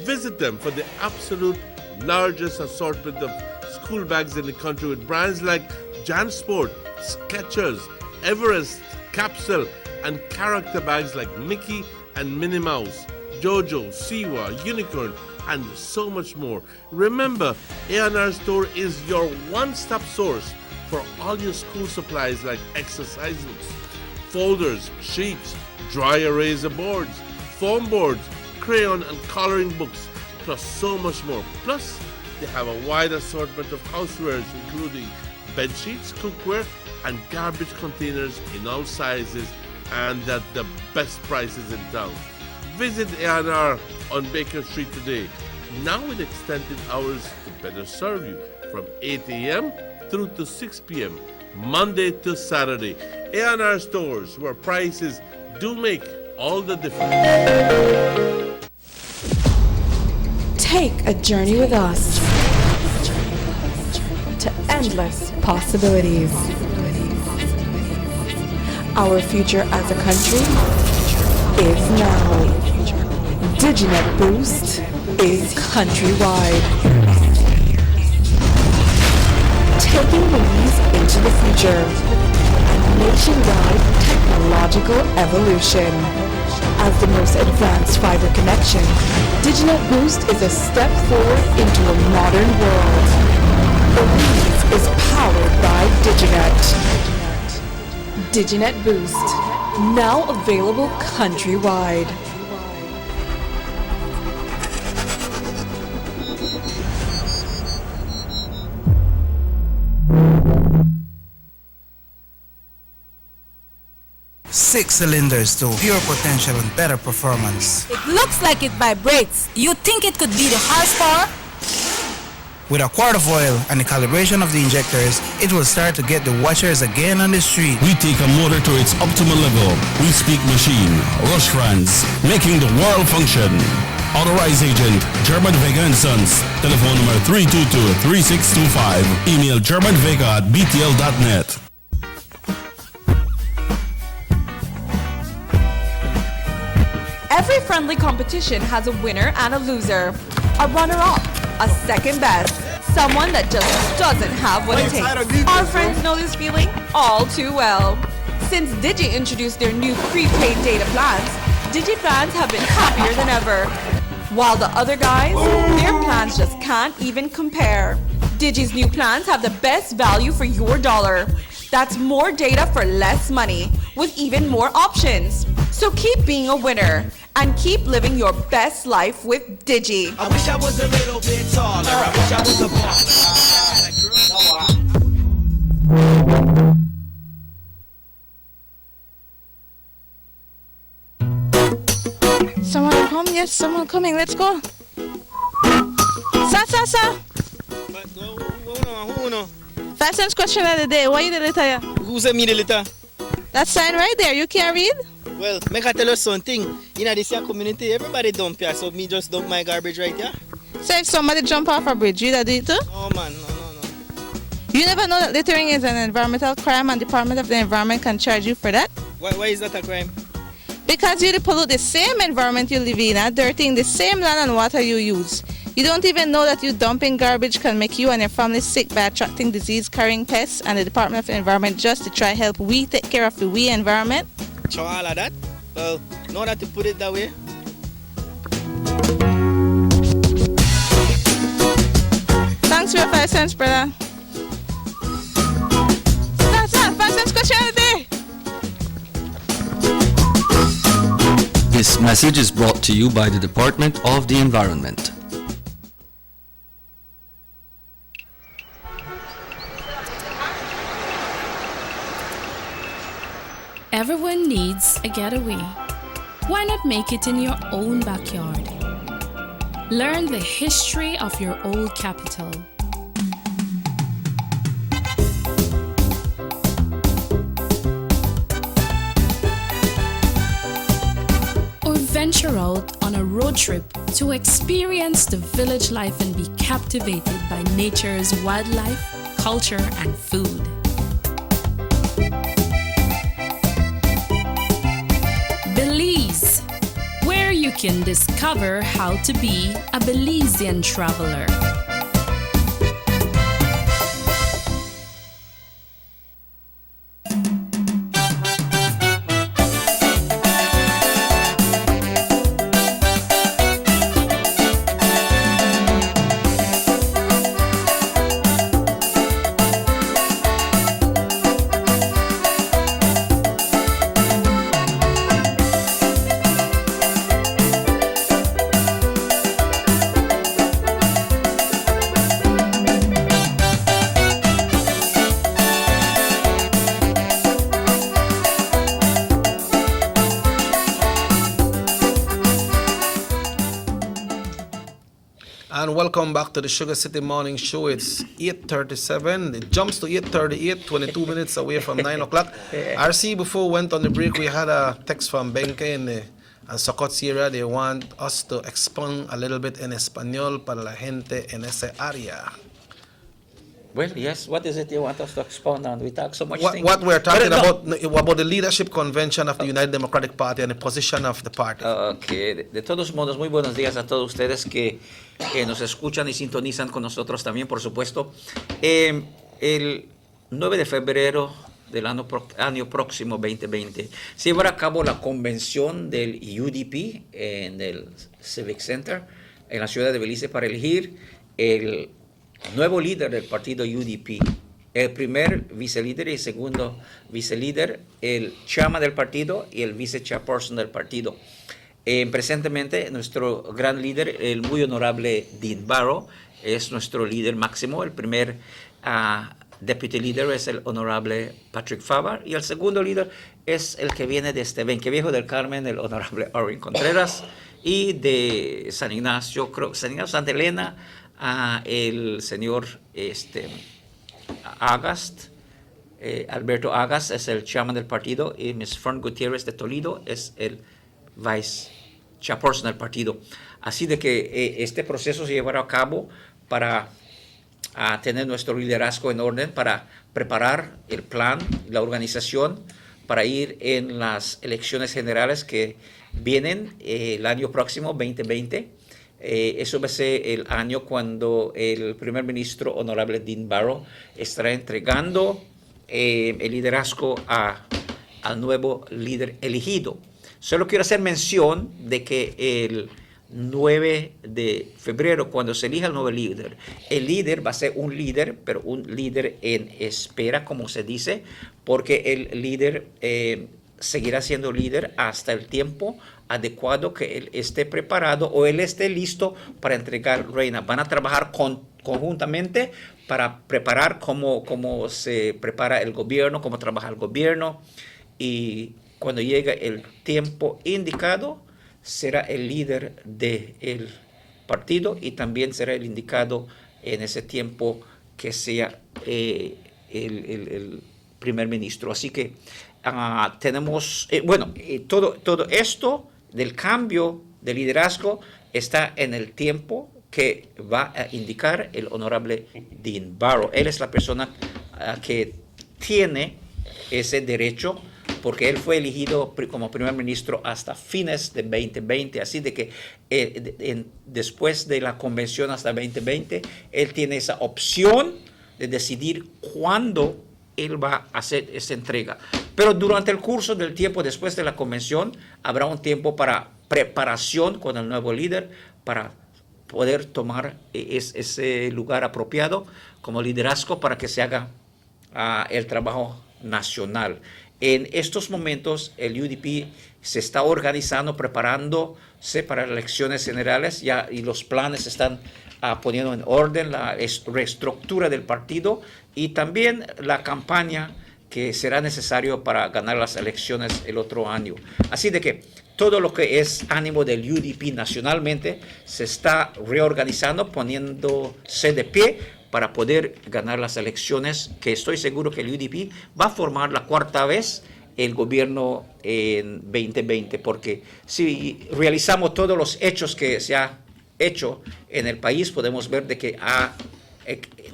Visit them for the absolute largest assortment of school bags in the country with brands like JanSport, Skechers, Everest, Capsule, and character bags like Mickey and Minnie Mouse, Jojo, Siwa, Unicorn, and so much more. Remember, A&R Store is your one-stop source for all your school supplies like exercise books, folders, sheets, dry eraser boards, foam boards, crayon and coloring books, plus so much more. Plus, they have a wide assortment of housewares including bed sheets, cookware, and garbage containers in all sizes and at the best prices in town. Visit A&R on Baker Street today, now with extended hours to better serve you from 8 a.m. through to 6 p.m. Monday to Saturday. A&R Stores, where prices do make all the difference. Take a journey with us to endless possibilities. Our future as a country is now. DigiNet Boost is countrywide. Taking Belize into the future. A nationwide technological evolution. As the most advanced fiber connection, DigiNet Boost is a step forward into a modern world. Belize is powered by DigiNet. DigiNet Boost, now available countrywide. Six cylinders to pure potential and better performance. It looks like it vibrates. You think it could be the horsepower? With a quart of oil and the calibration of the injectors, it will start to get the watchers again on the street. We take a motor to its optimal level. We speak machine, Rush Franz, making the world function. Authorized agent, German Vega & Sons. Telephone number 322-3625. Email germanvega@btl.net. Every friendly competition has a winner and a loser. A runner-up, a second best, someone that just doesn't have what it takes. Our friends know this feeling all too well. Since Digi introduced their new prepaid data plans, Digi fans have been happier than ever. While the other guys, their plans just can't even compare. Digi's new plans have the best value for your dollar. That's more data for less money, with even more options. So keep being a winner and keep living your best life with Digi. I wish I was a little bit taller. I wish I was a baller. Someone come? Yes, someone coming. Let's go. Sa. Fastest question of the day. What you the letter? Who sent me the letter? That sign right there. You can't read? Well, make I tell you something. In this community, everybody dump here, so me just dump my garbage right here. So if somebody jump off a bridge, you do it too? No, man, no. You never know that littering is an environmental crime and Department of the Environment can charge you for that? Why is that a crime? Because you pollute the same environment you live in, dirtying the same land and water you use. You don't even know that you dumping garbage can make you and your family sick by attracting disease-carrying pests, and the Department of the Environment just to try help we take care of the we environment. So all of that? Well, know that to put it that way. Thanks for your 5 cents, brother. That's 5 cents question of the day. This message is brought to you by the Department of the Environment. Everyone needs a getaway. Why not make it in your own backyard? Learn the history of your old capital. Or venture out on a road trip to experience the village life and be captivated by nature's wildlife, culture, and food. Belize, where you can discover how to be a Belizean traveler. And welcome back to the Sugar City Morning Show. It's 8:37. It jumps to 8:38, 22 minutes away from 9 o'clock. RC, before we went on the break, we had a text from Benke in the Socots area. They want us to expound a little bit in Espanol para la gente en esa área. Well, yes. What is it you want us to expound on? We talk so much things. What we're talking about the leadership convention of the United Democratic Party and the position of the party. Okay. De todos modos, muy buenos días a todos ustedes que nos escuchan y sintonizan con nosotros también, por supuesto. El 9 de febrero del año próximo, 2020, se llevará a cabo la convención del UDP en el Civic Center en la ciudad de Belice para elegir el nuevo líder del partido UDP, el primer vicelíder y el segundo vicelíder, el chama del partido y el vice-chairperson del partido. Presentemente, nuestro gran líder, el muy honorable Dean Barrow, es nuestro líder máximo. El primer deputy leader es el honorable Patrick Favar y el segundo líder es el que viene desde Benqueviejo del Carmen, el honorable Orin Contreras, y de San Ignacio, Santa Elena, el señor August, Alberto August es el chairman del partido y Ms. Fern Gutiérrez de Toledo es el vice chairperson del partido. Así de que este proceso se llevará a cabo para tener nuestro liderazgo en orden, para preparar el plan, la organización, para ir en las elecciones generales que vienen el año próximo, 2020. Eso va a ser el año cuando el primer ministro honorable Dean Barrow estará entregando el liderazgo al nuevo líder elegido. Solo quiero hacer mención de que el 9 de febrero, cuando se elija el nuevo líder, el líder va a ser un líder, pero un líder en espera, como se dice, porque el líder seguirá siendo líder hasta el tiempo adecuado que él esté preparado o él esté listo para entregar reina. Van a trabajar conjuntamente para preparar cómo se prepara el gobierno, cómo trabaja el gobierno, y cuando llegue el tiempo indicado será el líder del partido y también será el indicado en ese tiempo que sea el primer ministro. Así que tenemos, todo esto del cambio de liderazgo está en el tiempo que va a indicar el honorable Dean Barrow. Él es la persona que tiene ese derecho porque él fue elegido como primer ministro hasta fines de 2020, así de que después de la convención hasta 2020, él tiene esa opción de decidir cuándo él va a hacer esa entrega. Pero durante el curso del tiempo después de la convención, habrá un tiempo para preparación con el nuevo líder para poder tomar ese lugar apropiado como liderazgo para que se haga el trabajo nacional. En estos momentos, el UDP se está organizando, preparándose para las elecciones generales y los planes están poniendo en orden la reestructura del partido y también la campaña que será necesario para ganar las elecciones el otro año. Así de que todo lo que es ánimo del UDP nacionalmente se está reorganizando, poniéndose de pie para poder ganar las elecciones, que estoy seguro que el UDP va a formar la cuarta vez el gobierno en 2020, porque si realizamos todos los hechos que se ha hecho en el país, podemos ver de que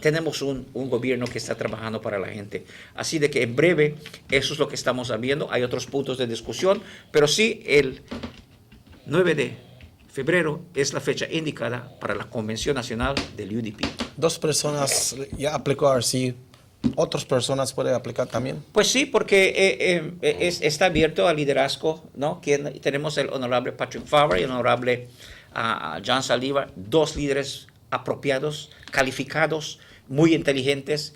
tenemos un gobierno que está trabajando para la gente. Así de que en breve, eso es lo que estamos viendo. Hay otros puntos de discusión, pero sí, el 9 de febrero es la fecha indicada para la Convención Nacional del UDP. 2 personas ya aplicó, a ver si otras personas pueden aplicar también. Pues sí, porque está abierto al liderazgo, ¿no? Tenemos el honorable Patrick Favre y el honorable John Saldívar, 2 líderes apropiados, calificados, muy inteligentes,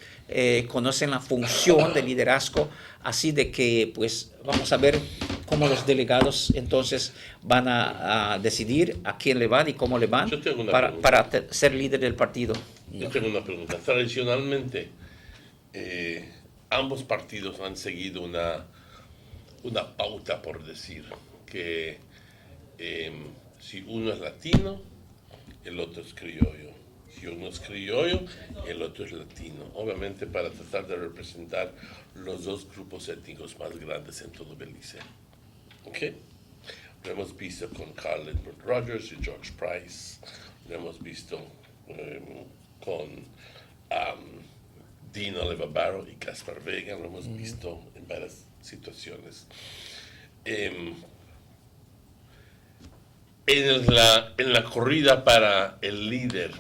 conocen la función del liderazgo, así de que pues vamos a ver cómo los delegados entonces van a decidir a quién le van y cómo le van para ser líder del partido. Yo tengo una pregunta. Tradicionalmente, ambos partidos han seguido una pauta, por decir, que si uno es latino, el otro es criollo. Si uno es criollo, el otro es latino. Obviamente para tratar de representar los 2 grupos étnicos más grandes en todo Belice. ¿Ok? Lo hemos visto con Carl Edward Rogers y George Price. Lo hemos visto con Dean Oliver Barrow y Caspar Vega. Lo hemos visto en varias situaciones. En la corrida para el líder,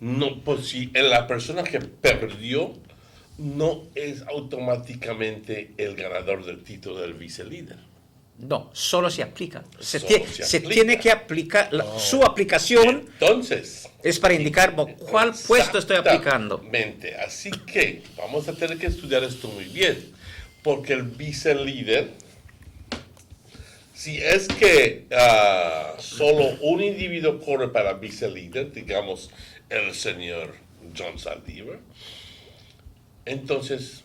no, pues si la persona que perdió no es automáticamente el ganador del título del vicelíder. No, solo se aplica. Se tiene que aplicar, su aplicación entonces es para indicar cuál puesto estoy aplicando. Exactamente, así que vamos a tener que estudiar esto muy bien, porque el vicelíder, si es que solo un individuo corre para vicelíder, digamos el señor John Saldívar, entonces,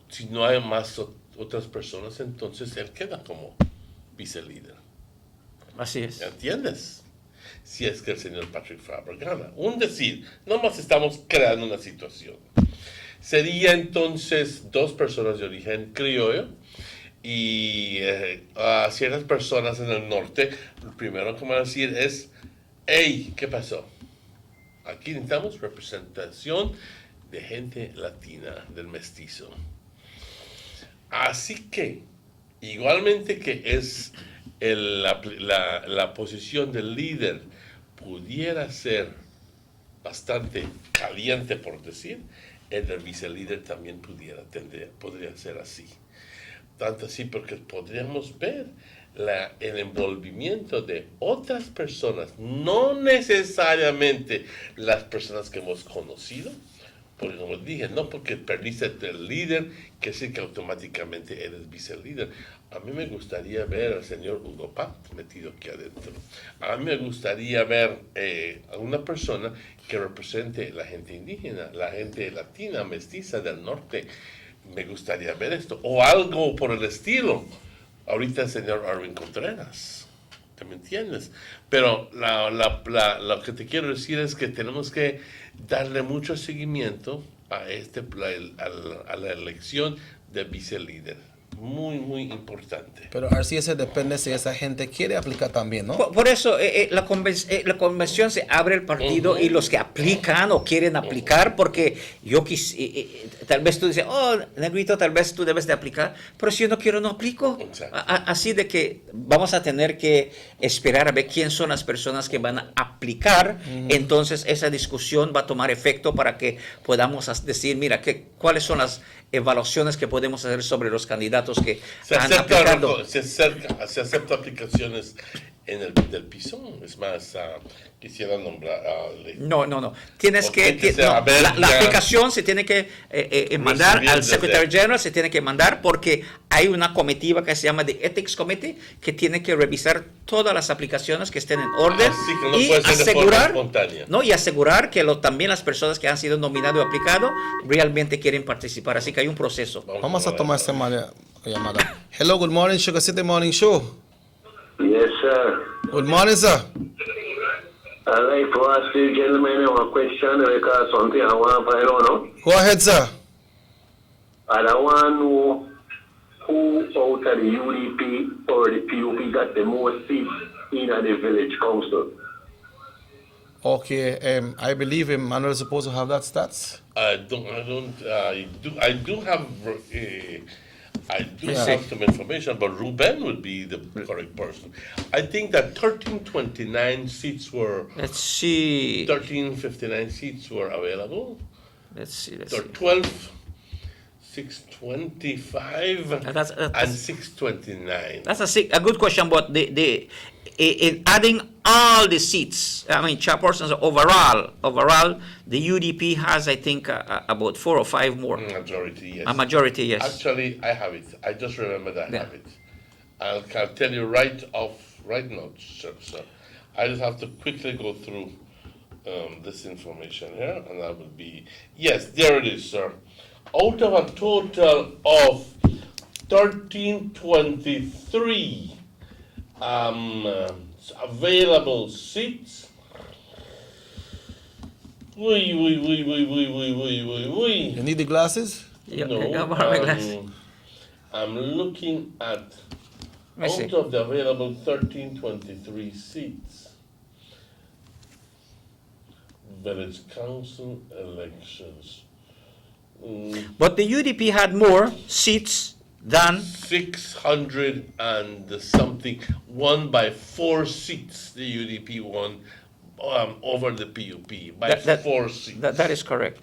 si no hay más otras personas, entonces él queda como vicelíder. Así es. ¿Entiendes? Si es que el señor Patrick Favre gana. Un decir, nomás estamos creando una situación. Sería entonces 2 personas de origen criollo y a ciertas personas en el norte, lo primero que van a decir es, hey, ¿qué pasó? Aquí necesitamos representación de gente latina, del mestizo. Así que, igualmente que es la posición del líder pudiera ser bastante caliente, por decir, el del vicelíder también podría ser así. Tanto así porque podríamos ver el envolvimiento de otras personas, no necesariamente las personas que hemos conocido, porque como dije, no porque perdiste el líder, que decir que automáticamente eres vicelíder. A mí me gustaría ver al señor Hugo Pat metido aquí adentro. A mí me gustaría ver a una persona que represente la gente indígena, la gente latina, mestiza del norte. Me gustaría ver esto, o algo por el estilo. Ahorita el señor Arvin Contreras, ¿te me entiendes? Pero lo que te quiero decir es que tenemos que darle mucho seguimiento a la elección de vicelíder. Muy, muy importante. Pero así eso depende si esa gente quiere aplicar también, ¿no? Por eso la convención se abre el partido y los que aplican o quieren aplicar, porque tal vez tú dices, oh, negrito, tal vez tú debes de aplicar, pero si yo no quiero, no aplico. Así de que vamos a tener que esperar a ver quién son las personas que van a aplicar. Entonces esa discusión va a tomar efecto para que podamos decir, mira, cuáles son las evaluaciones que podemos hacer sobre los candidatos que han aplicado. Se acepta aplicaciones en el del Pisón. Es más, quisiera nombrar. No. Tienes Okay, que. La aplicación se tiene que mandar al Secretary General, se tiene que mandar porque hay una comitiva que se llama The Ethics Committee que tiene que revisar todas las aplicaciones que estén en orden Así que no y puede ser de forma espontánea. y asegurar que también las personas que han sido nominadas o aplicado realmente quieren participar. Así que hay un proceso. Vamos a tomar esta llamada. Hello, good morning, Sugar City Morning Show. Yes, sir. Good morning, sir. I'd like to ask you gentlemen a question because something I want to find out now. Go ahead, sir. I don't want to know who out of the UDP or the PUP got the most seats in the village council. Okay, I believe Manuel is supposed to have that stats. I do have some information, but Ruben would be the correct person. I think that 1329 seats were. Let's see. 1359 seats were available. Let's see. 12, 625, and 629. That's a good question, but in adding all the seats, I mean, chairpersons overall, the UDP has, I think, about 4 or 5 more. Majority, yes. A majority, yes. Actually, I have it. I just remembered I have it. I'll tell you right now, sir. I just have to quickly go through this information here, and that would be, yes, there it is, sir. Out of a total of 1323 available seats. You need the glasses? No. I'm looking at out of the available 1323 seats. Village council elections. But the UDP had more seats than 600 and something, won by 4 seats. The UDP won over the PUP by 4 seats. That is correct.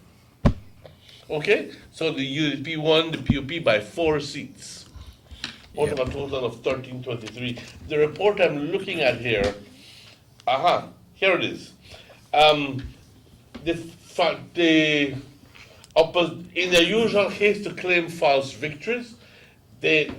Okay, so the UDP won the PUP by 4 seats. Out of a total of 1323. The report I'm looking at here, here it is. In the usual haste to claim false victories, the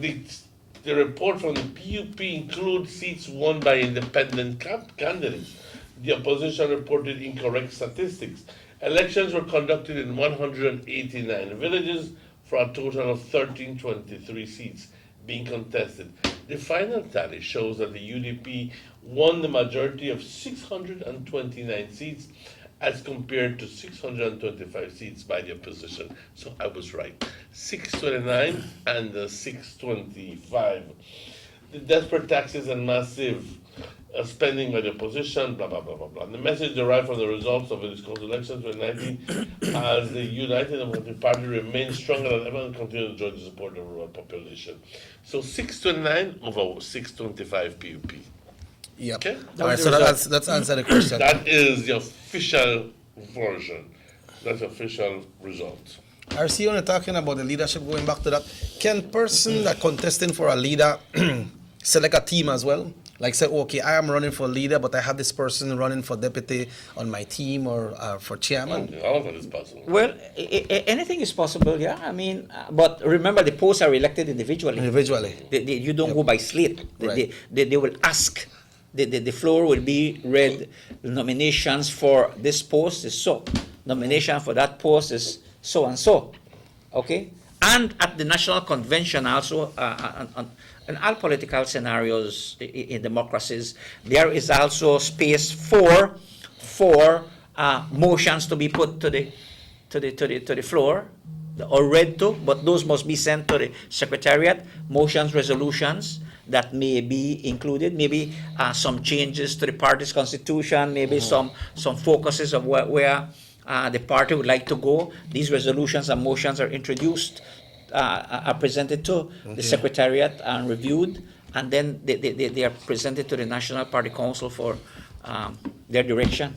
report from the PUP includes seats won by independent candidates. The opposition reported incorrect statistics. Elections were conducted in 189 villages for a total of 1323 seats being contested. The final tally shows that the UDP won the majority of 629 seats as compared to 625 seats by the opposition. So I was right. 629 and 625. The desperate taxes and massive spending by the opposition, blah, blah, blah, blah, blah. The message derived from the results of the council elections 2019 as the United Democratic Party remains stronger than ever and continue to enjoy the support of the rural population. So 629 over 625 PUP. Yep. Okay? All right, so that's answered the question. That is the official version. That's the official result. RC, when you're talking about the leadership, going back to that, can person that contesting for a leader select a team as well? Like say, okay, I am running for leader, but I have this person running for deputy on my team or for chairman? All of it is possible. Well, anything is possible, yeah. I mean, but remember, the posts are elected individually. You don't go by slate. Right. They will ask. The floor will be read. Nominations for this post is so. Nomination for that post is so and so. Okay? And at the National Convention also, in all political scenarios in democracies, there is also space for motions to be put to the floor or read to, but those must be sent to the Secretariat. Motions, resolutions that may be included, maybe some changes to the party's constitution, maybe some focuses of where the party would like to go. These resolutions and motions are introduced, are presented to the Secretariat and reviewed, and then they are presented to the National Party Council for their direction.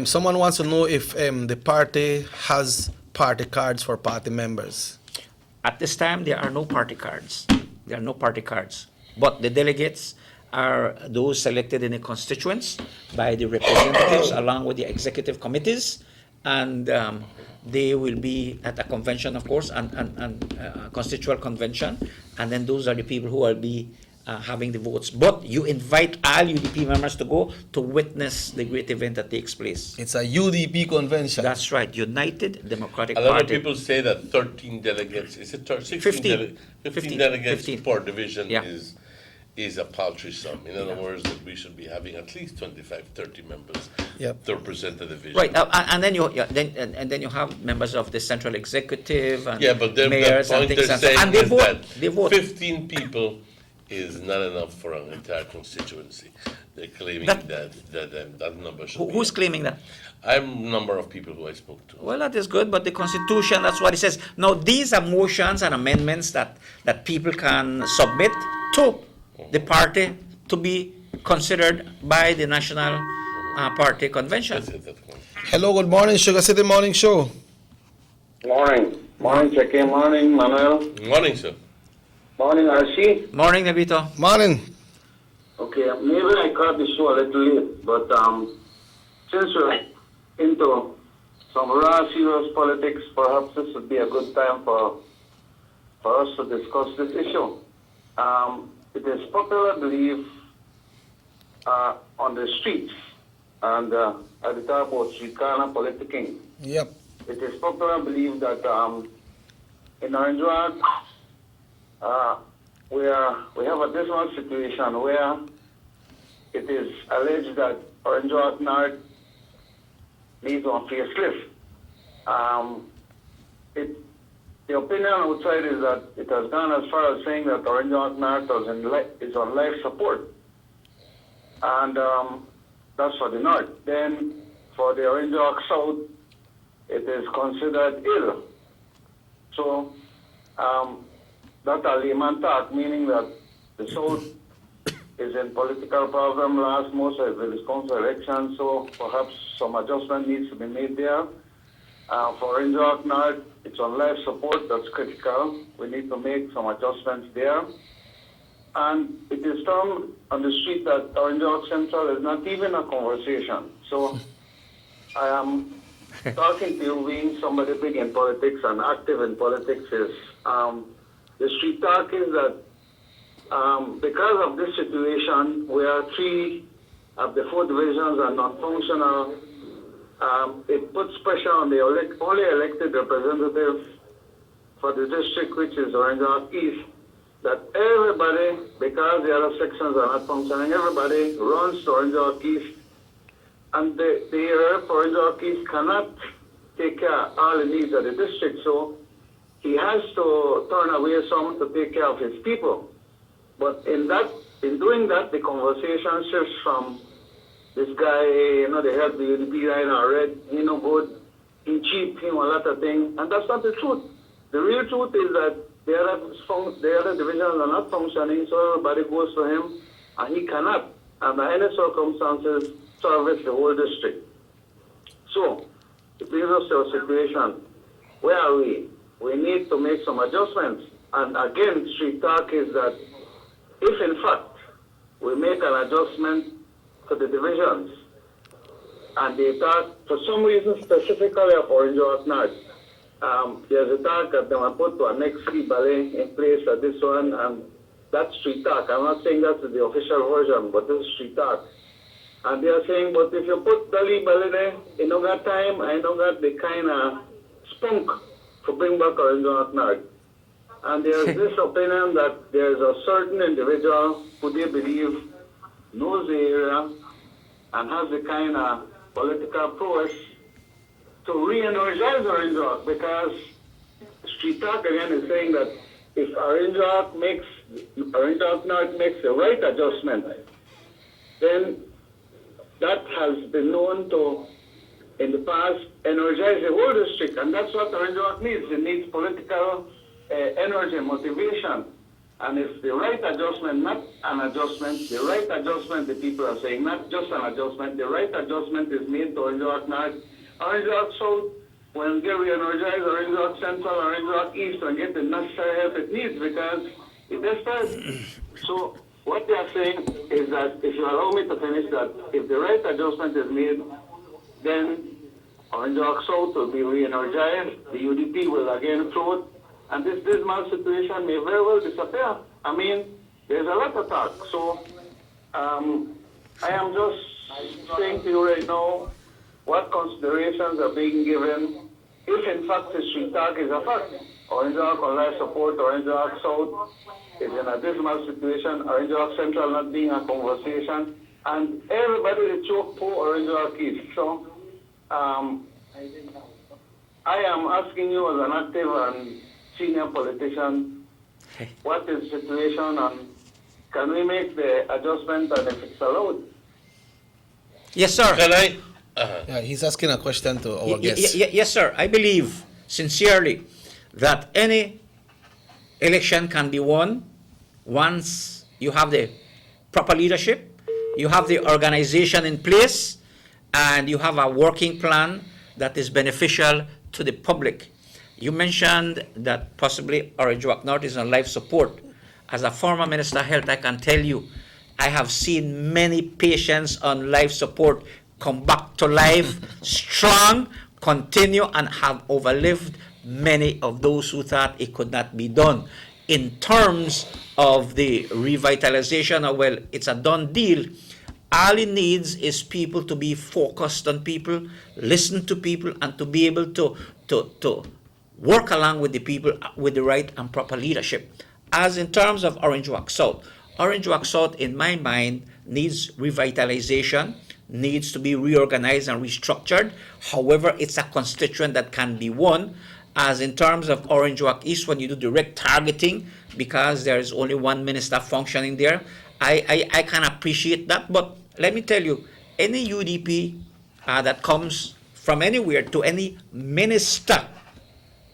Someone wants to know if the party has party cards for party members. At this time, there are no party cards. But the delegates are those selected in the constituents by the representatives along with the executive committees, and they will be at a convention, of course, and constituent convention, and then those are the people who will be having the votes. But you invite all UDP members to go to witness the great event that takes place. It's a UDP convention. That's right, United Democratic A lot Party. of people say that 13 delegates, is it 16 15 delegates per division is a paltry sum. In other words, that we should be having at least 25, 30 members to represent the division. Right, and then you have members of the central executive and but mayors the and point things they're and so saying and is that they vote. 15 people is not enough for an entire constituency. They're claiming that number should be. Who's claiming that? I'm a number of people who I spoke to. Well, that is good, but the Constitution, that's what it says. Now, these are motions and amendments that people can submit to the party to be considered by the National Party Convention. Hello, good morning, Sugar City Morning Show. Morning. Morning, Cheque. Morning, Manuel. Morning, sir. Morning, RC. Morning, Nabito. Morning. Okay, maybe I caught the show a little late, but since we're into some raw, serious politics, perhaps this would be a good time for us to discuss this issue. It is popular belief on the streets, and I talk about street corner politicking. Yep. It is popular belief that in Orange Walk, we have a dismal situation where it is alleged that Orange Walk North needs one facelift. The opinion outside is that it has gone as far as saying that Orange Walk North is on life support. And that's for the North. Then for the Orange Walk South, it is considered ill. So that's a layman talk, meaning that the South is in political problem last most of the Wisconsin election, so perhaps some adjustment needs to be made there. For Orange Walk North, it's on life support, that's critical. We need to make some adjustments there. And it is termed on the street that Orange Walk Central is not even a conversation. So I am talking to you being somebody big in politics and active in politics is, the street talk is that because of this situation where 3 of the 4 divisions are non-functional, it puts pressure on the only elected representative for the district, which is Orange Walk East, that everybody, because the other sections are not functioning, everybody runs to Orange Walk East, and the rep for Orange Walk East cannot take care of all the needs of the district, so he has to turn away some to take care of his people. But in doing that, the conversation shifts from this guy, they have the UDP line red, he no good, he cheap, he a lot of things, and that's not the truth. The real truth is that the other divisions are not functioning, so everybody goes to him, and he cannot, under any circumstances, service the whole district. So, it brings us to a situation, where are we? We need to make some adjustments. And again, street talk is that if in fact we make an adjustment to the divisions, and they talk, for some reason specifically of Orange Walk North, there's a talk that they want to put to a next free ballet in place at this one, and that's street talk. I'm not saying that's the official version, but this is street talk. And they are saying, but if you put Dali ballet there, you don't got time, I don't got the kind of spunk to bring back Orange Walk North. And there's this opinion that there's a certain individual who they believe knows the area and has the kind of political prowess to re-energize Orange Walk, because street talk again is saying that if Orange Walk North makes the right adjustment, then that has been known to, in the past, energize the whole district, and that's what Orange Walk needs. It needs political energy and motivation. And if the right adjustment, not an adjustment, the right adjustment, the people are saying, not just an adjustment, the right adjustment is made to Orange Walk North, Orange Walk South, when they re-energize Orange Walk Central, Orange Walk East, and get the necessary help it needs, because it is desperate. So what they are saying is that, if you allow me to finish that, if the right adjustment is made, then Orange Walk South will be re-energized, the UDP will again float, and this dismal situation may very well disappear. I mean, there's a lot of talk. So I am just saying to you right now what considerations are being given if in fact this street talk is a fact. Orange Walk on life support, Orange Walk South is in a dismal situation, Orange Walk Central not being a conversation, and everybody is choke for Orange Walk East. So I am asking you as an active and senior politician, what is the situation and can we make the adjustment and if it's allowed? Yes, sir. Can I? Yeah, he's asking a question to our guest. Yes, sir. I believe sincerely that any election can be won once you have the proper leadership, you have the organization in place, and you have a working plan that is beneficial to the public. You mentioned that possibly Orange Walk North is on life support. As a former Minister of Health, I can tell you, I have seen many patients on life support come back to life strong, continue, and have overlived many of those who thought it could not be done. In terms of the revitalization, well, it's a done deal. All it needs is people to be focused on people, listen to people, and to be able to work along with the people with the right and proper leadership. As in terms of Orange Walk South, Orange Walk South, in my mind, needs revitalization, needs to be reorganized and restructured. However, it's a constituent that can be won. As in terms of Orange Walk East, when you do direct targeting, because there is only one minister functioning there, I can appreciate that. But let me tell you, any UDP that comes from anywhere to any minister,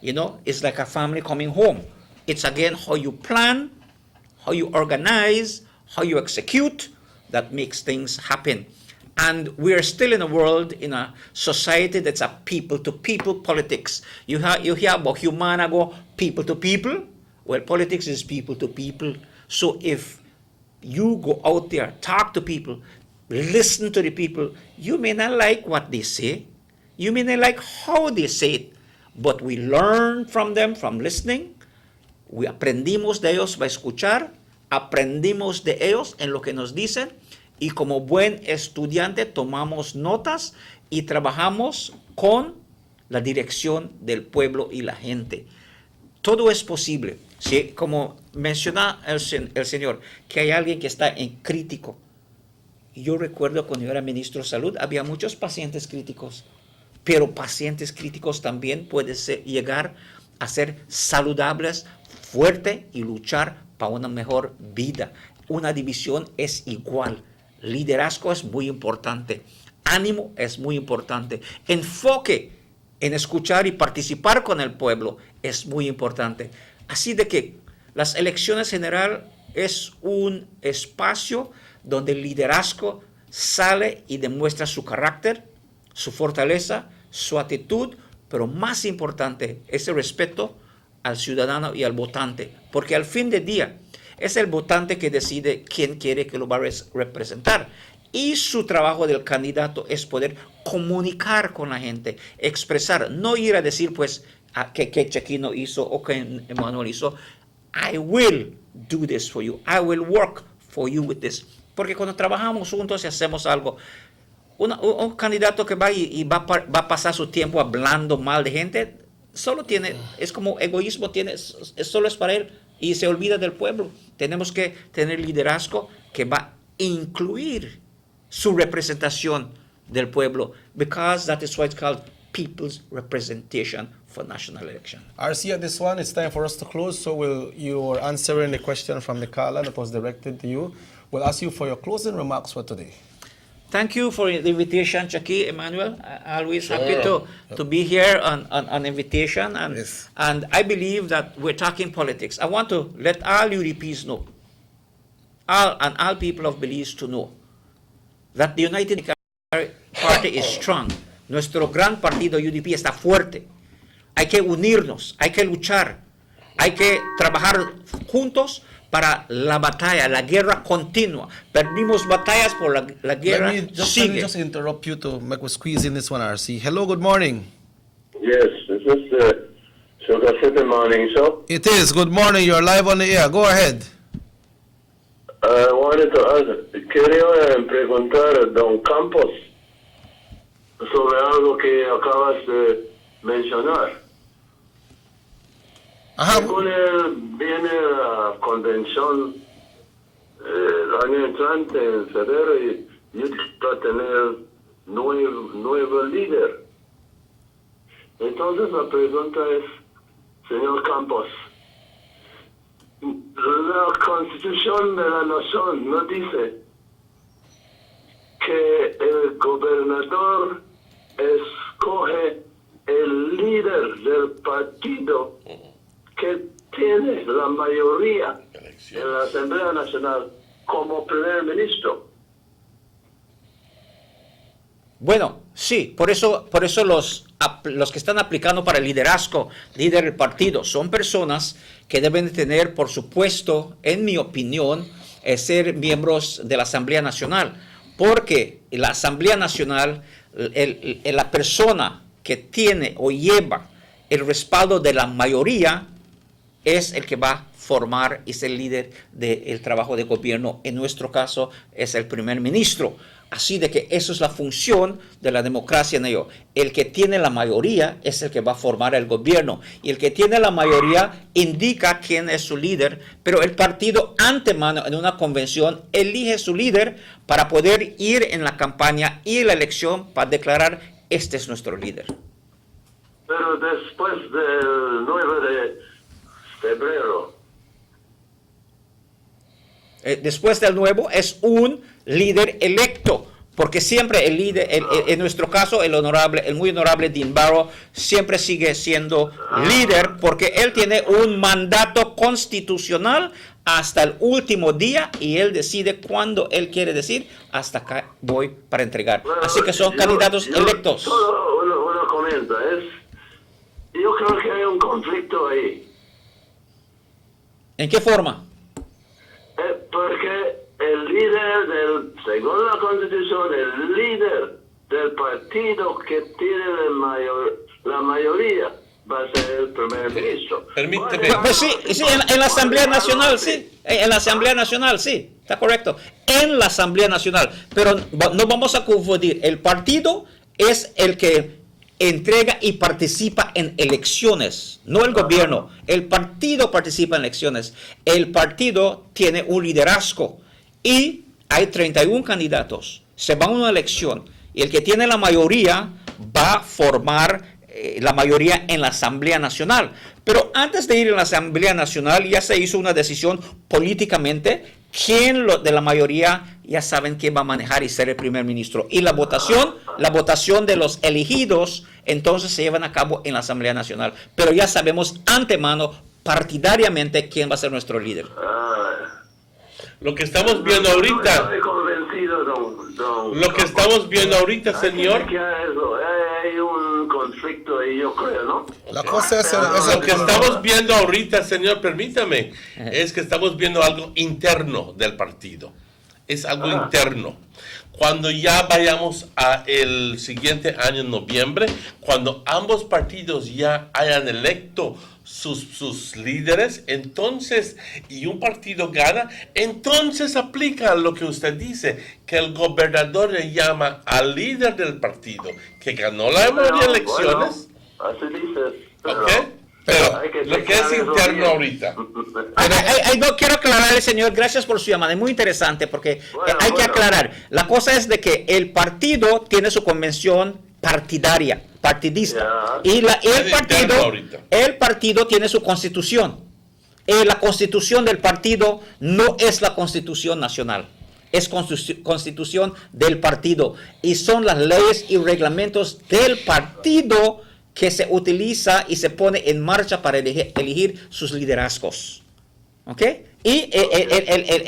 it's like a family coming home. It's again how you plan, how you organize, how you execute that makes things happen. And we're still in a world, in a society that's a people-to-people politics. You hear about humanago, people-to-people. Well, politics is people-to-people. So if you go out there, talk to people, listen to the people, you may not like what they say. You may not like how they say it. But we learn from them, from listening. We aprendimos de ellos para escuchar. Aprendimos de ellos en lo que nos dicen. Y como buen estudiante tomamos notas y trabajamos con la dirección del pueblo y la gente. Todo es posible. ¿Sí? Como menciona el señor, que hay alguien que está en crítico. Yo recuerdo cuando yo era ministro de Salud, había muchos pacientes críticos. Pero pacientes críticos también pueden llegar a ser saludables, fuertes y luchar para una mejor vida. Una división es igual. Liderazgo es muy importante. Ánimo es muy importante. Enfoque en escuchar y participar con el pueblo es muy importante. Así de que las elecciones generales es un espacio donde el liderazgo sale y demuestra su carácter, su fortaleza, su actitud, pero más importante es el respeto al ciudadano y al votante, porque al fin del día es el votante que decide quién quiere que lo va a representar. Y su trabajo del candidato es poder comunicar con la gente, expresar, no ir a decir pues que Chequino hizo o que Emmanuel hizo. I will do this for you. I will work for you with this. Porque cuando trabajamos juntos y hacemos algo, un candidato que va y va a pasar su tiempo hablando mal de gente, solo es como egoísmo, solo es para él y se olvida del pueblo. Tenemos que tener liderazgo que va a incluir su representación del pueblo, because that is why it's called people's representation for national election. RC, at this one, it's time for us to close, so you are answering the question from the caller that was directed to you. We'll ask you for your closing remarks for today. Thank you for the invitation, Chucky, Emmanuel. Always happy to be here on invitation. And I believe that we're talking politics. I want to let all UDPs know, all people of Belize to know, that the United Party is strong. Nuestro gran partido UDP está fuerte. Hay que unirnos, hay que luchar, hay que trabajar juntos para la batalla, la guerra continua. Perdimos batallas por la guerra. Let me Sigue. just interrupt you to make we squeeze in this one, RC. Hello, good morning. Yes, is this the Sugar City Morning Show? It is. Good morning. You're live on the air. Go ahead. I wanted to ask, quería preguntar a Don Campos sobre algo que acabas de mencionar. Según él, viene la convención el año entrante en febrero y va a tener nuevo líder. Entonces la pregunta es, señor Campos, la Constitución de la Nación no dice que el gobernador escoge el líder del partido que tiene la mayoría en la Asamblea Nacional como primer ministro. Bueno, sí, por eso los que están aplicando para el liderazgo, líder del partido, son personas que deben de tener, por supuesto, en mi opinión, ser miembros de la Asamblea Nacional, porque la Asamblea Nacional, la persona que tiene o lleva el respaldo de la mayoría es el que va a formar y ser líder del trabajo de gobierno. En nuestro caso es el primer ministro. Así de que eso es la función de la democracia en ello. El que tiene la mayoría es el que va a formar el gobierno. Y el que tiene la mayoría indica quién es su líder. Pero el partido antemano en una convención elige su líder para poder ir en la campaña y en la elección para declarar este es nuestro líder. Pero después del 9 de febrero. Después del nuevo es un líder electo, porque siempre el líder, en nuestro caso el muy honorable Dean Barrow siempre sigue siendo líder porque él tiene un mandato constitucional hasta el último día y él decide cuándo él quiere decir hasta acá voy para entregar. Así que son candidatos electos. Solo una comenta yo creo que hay un conflicto ahí. ¿En qué forma? Porque el líder según la Constitución, el líder del partido que tiene la mayoría va a ser el primer ministro. Permíteme. Pues sí, en la Asamblea Nacional, sí. En la Asamblea Nacional, sí. Está correcto. En la Asamblea Nacional. Pero no vamos a confundir. El partido es el que entrega y participa en elecciones, no el gobierno. El partido participa en elecciones. El partido tiene un liderazgo y hay 31 candidatos. Se va a una elección y el que tiene la mayoría va a formar la mayoría en la Asamblea Nacional. Pero antes de ir a la Asamblea Nacional ya se hizo una decisión políticamente. ¿Quién de la mayoría ya saben quién va a manejar y ser el primer ministro? Y la votación de los elegidos, entonces se llevan a cabo en la Asamblea Nacional. Pero ya sabemos antemano, partidariamente, quién va a ser nuestro líder. Lo que estamos viendo ahorita. Lo que estamos viendo ahorita, señor. Hay un conflicto ahí, yo creo, ¿no? La cosa es lo que estamos viendo ahorita, señor, permítame, es que estamos viendo algo interno del partido. Es algo interno. Cuando ya vayamos a el siguiente año, en noviembre, cuando ambos partidos ya hayan electo sus líderes, entonces, y un partido gana, entonces aplica lo que usted dice, que el gobernador le llama al líder del partido, que ganó la mayoría de elecciones. Así dices. Pero lo que es interno ahorita. Quiero aclararle, señor, gracias por su llamada, es muy interesante porque hay que aclarar. La cosa es de que el partido tiene su convención partidista, y el partido tiene su constitución. La constitución del partido no es la constitución nacional, es constitución del partido y son las leyes y reglamentos del partido que se utiliza y se pone en marcha para elegir sus liderazgos. ¿Ok? Y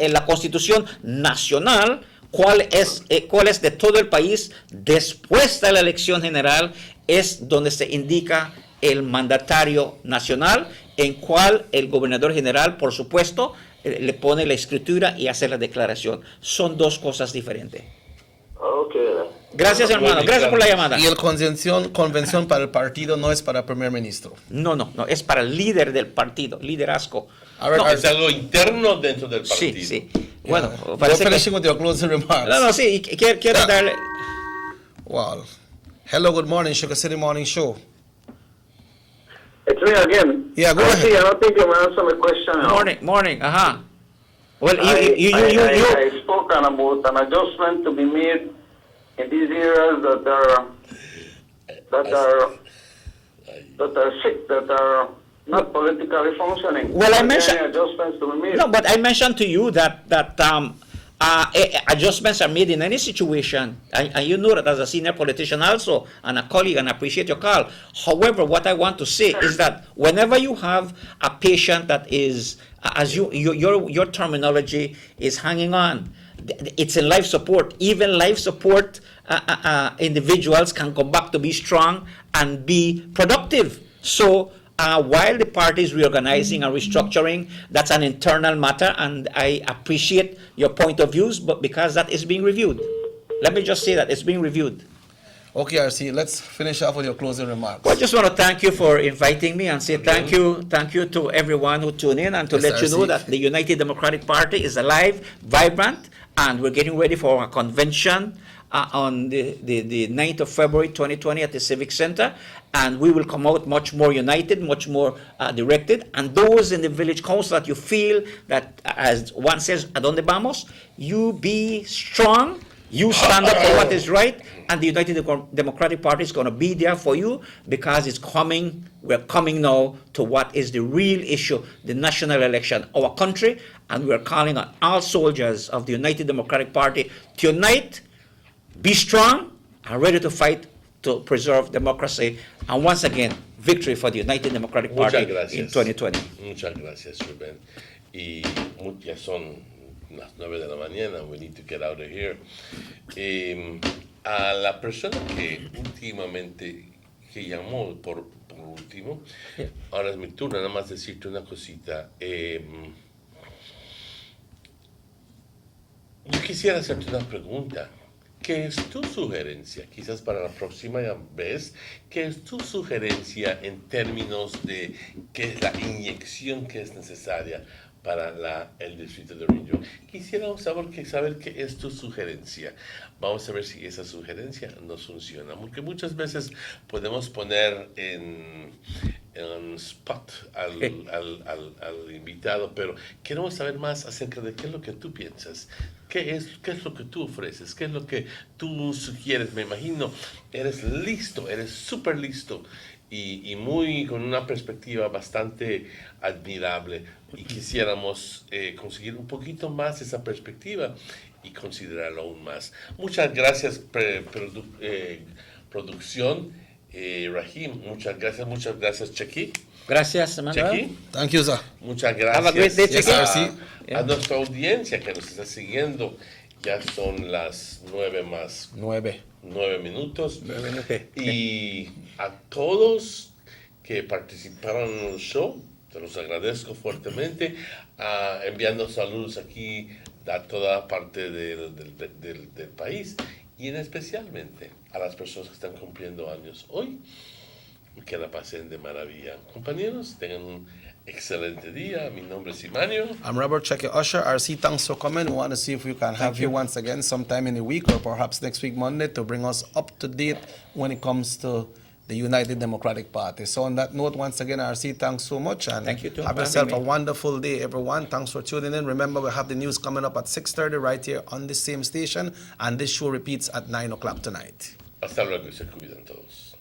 la Constitución Nacional, cuál es de todo el país, después de la elección general, es donde se indica el mandatario nacional, en cual el gobernador general, por supuesto, le pone la escritura y hace la declaración. Son dos cosas diferentes. Okay. Gracias, hermano. Gracias por la llamada. Y el convención para el partido no es para el primer ministro. No, es para el líder del partido, liderazgo. No, es algo interno dentro del partido. Sí. Bueno, parece finishing with your closing remarks. No, sí, quiero darle. Wow. Hello, good morning, Sugar City Morning Show. It's me again. Yeah, go ahead. I don't think you answered my question now. Morning. Well, I spoke on about an adjustment to be made in these areas that are sick, that are not politically functioning. Well, I mentioned any adjustments to be made. No, but I mentioned to you that adjustments are made in any situation, and you know that as a senior politician also, and a colleague, and I appreciate your call. However, what I want to say is that whenever you have a patient that is, as your terminology is hanging on, it's in life support. Even life support individuals can come back to be strong and be productive. So while the party is reorganizing and restructuring, that's an internal matter, and I appreciate your point of views, but because that is being reviewed. Let me just say that it's being reviewed. Okay, RC, let's finish off with your closing remarks. Well, I just want to thank you for inviting me and say thank you to everyone who tuned in, and to let you know that the United Democratic Party is alive, vibrant, and we're getting ready for a convention on the 9th of February 2020 at the Civic Center, and we will come out much more united, much more directed. And those in the village council that you feel that, as one says, ¿Adonde vamos? You be strong, you stand up for what is right, and the United Democratic Party is going to be there for you, because it's coming. We're coming now to what is the real issue, the national election, our country, and we're calling on all soldiers of the United Democratic Party to unite, be strong, and ready to fight to preserve democracy. And once again, victory for the United Democratic Party in 2020. Muchas gracias, Rubén. Y ya son las 9 de la mañana. We need to get out of here. A la persona que últimamente que llamó por último, ahora es mi turno, nada más decirte una cosita. Yo quisiera hacerte una pregunta. ¿Qué es tu sugerencia? Quizás para la próxima vez, ¿qué es tu sugerencia en términos de qué es la inyección que es necesaria para el distrito de Orange? Quisiéramos saber qué es tu sugerencia. Vamos a ver si esa sugerencia nos funciona, porque muchas veces podemos poner en spot al invitado, pero queremos saber más acerca de qué es lo que tú piensas, qué es lo que tú ofreces, qué es lo que tú sugieres. Me imagino, eres listo, eres súper listo y muy con una perspectiva bastante admirable, y quisiéramos conseguir un poquito más esa perspectiva y considerarlo aún más. Muchas gracias, producción. Rahim, muchas gracias, Chequi. Gracias, Emmanuel. Chequi. Thank you, sir. Muchas gracias. Have a great day, Chequi. A nuestra audiencia que nos está siguiendo. Ya son las 9 minutos. Y a todos que participaron en el show, te los agradezco fuertemente, enviando saludos aquí a toda parte del país, y especialmente a las personas que están cumpliendo años hoy. Que la pasen de maravilla. Compañeros, tengan un excelente día. Mi nombre es Emmanuel. I'm Robert Checky Usher. RC, thanks for coming. We want to see if we can have you once again sometime in the week, or perhaps next week, Monday, to bring us up to date when it comes to the United Democratic Party. So on that note, once again, RC, thanks so much. And thank you too. Have yourself a wonderful day, everyone. Thanks for tuning in. Remember, we have the news coming up at 6:30 right here on the same station. And this show repeats at 9 o'clock tonight. Hasta luego y se cuidan todos.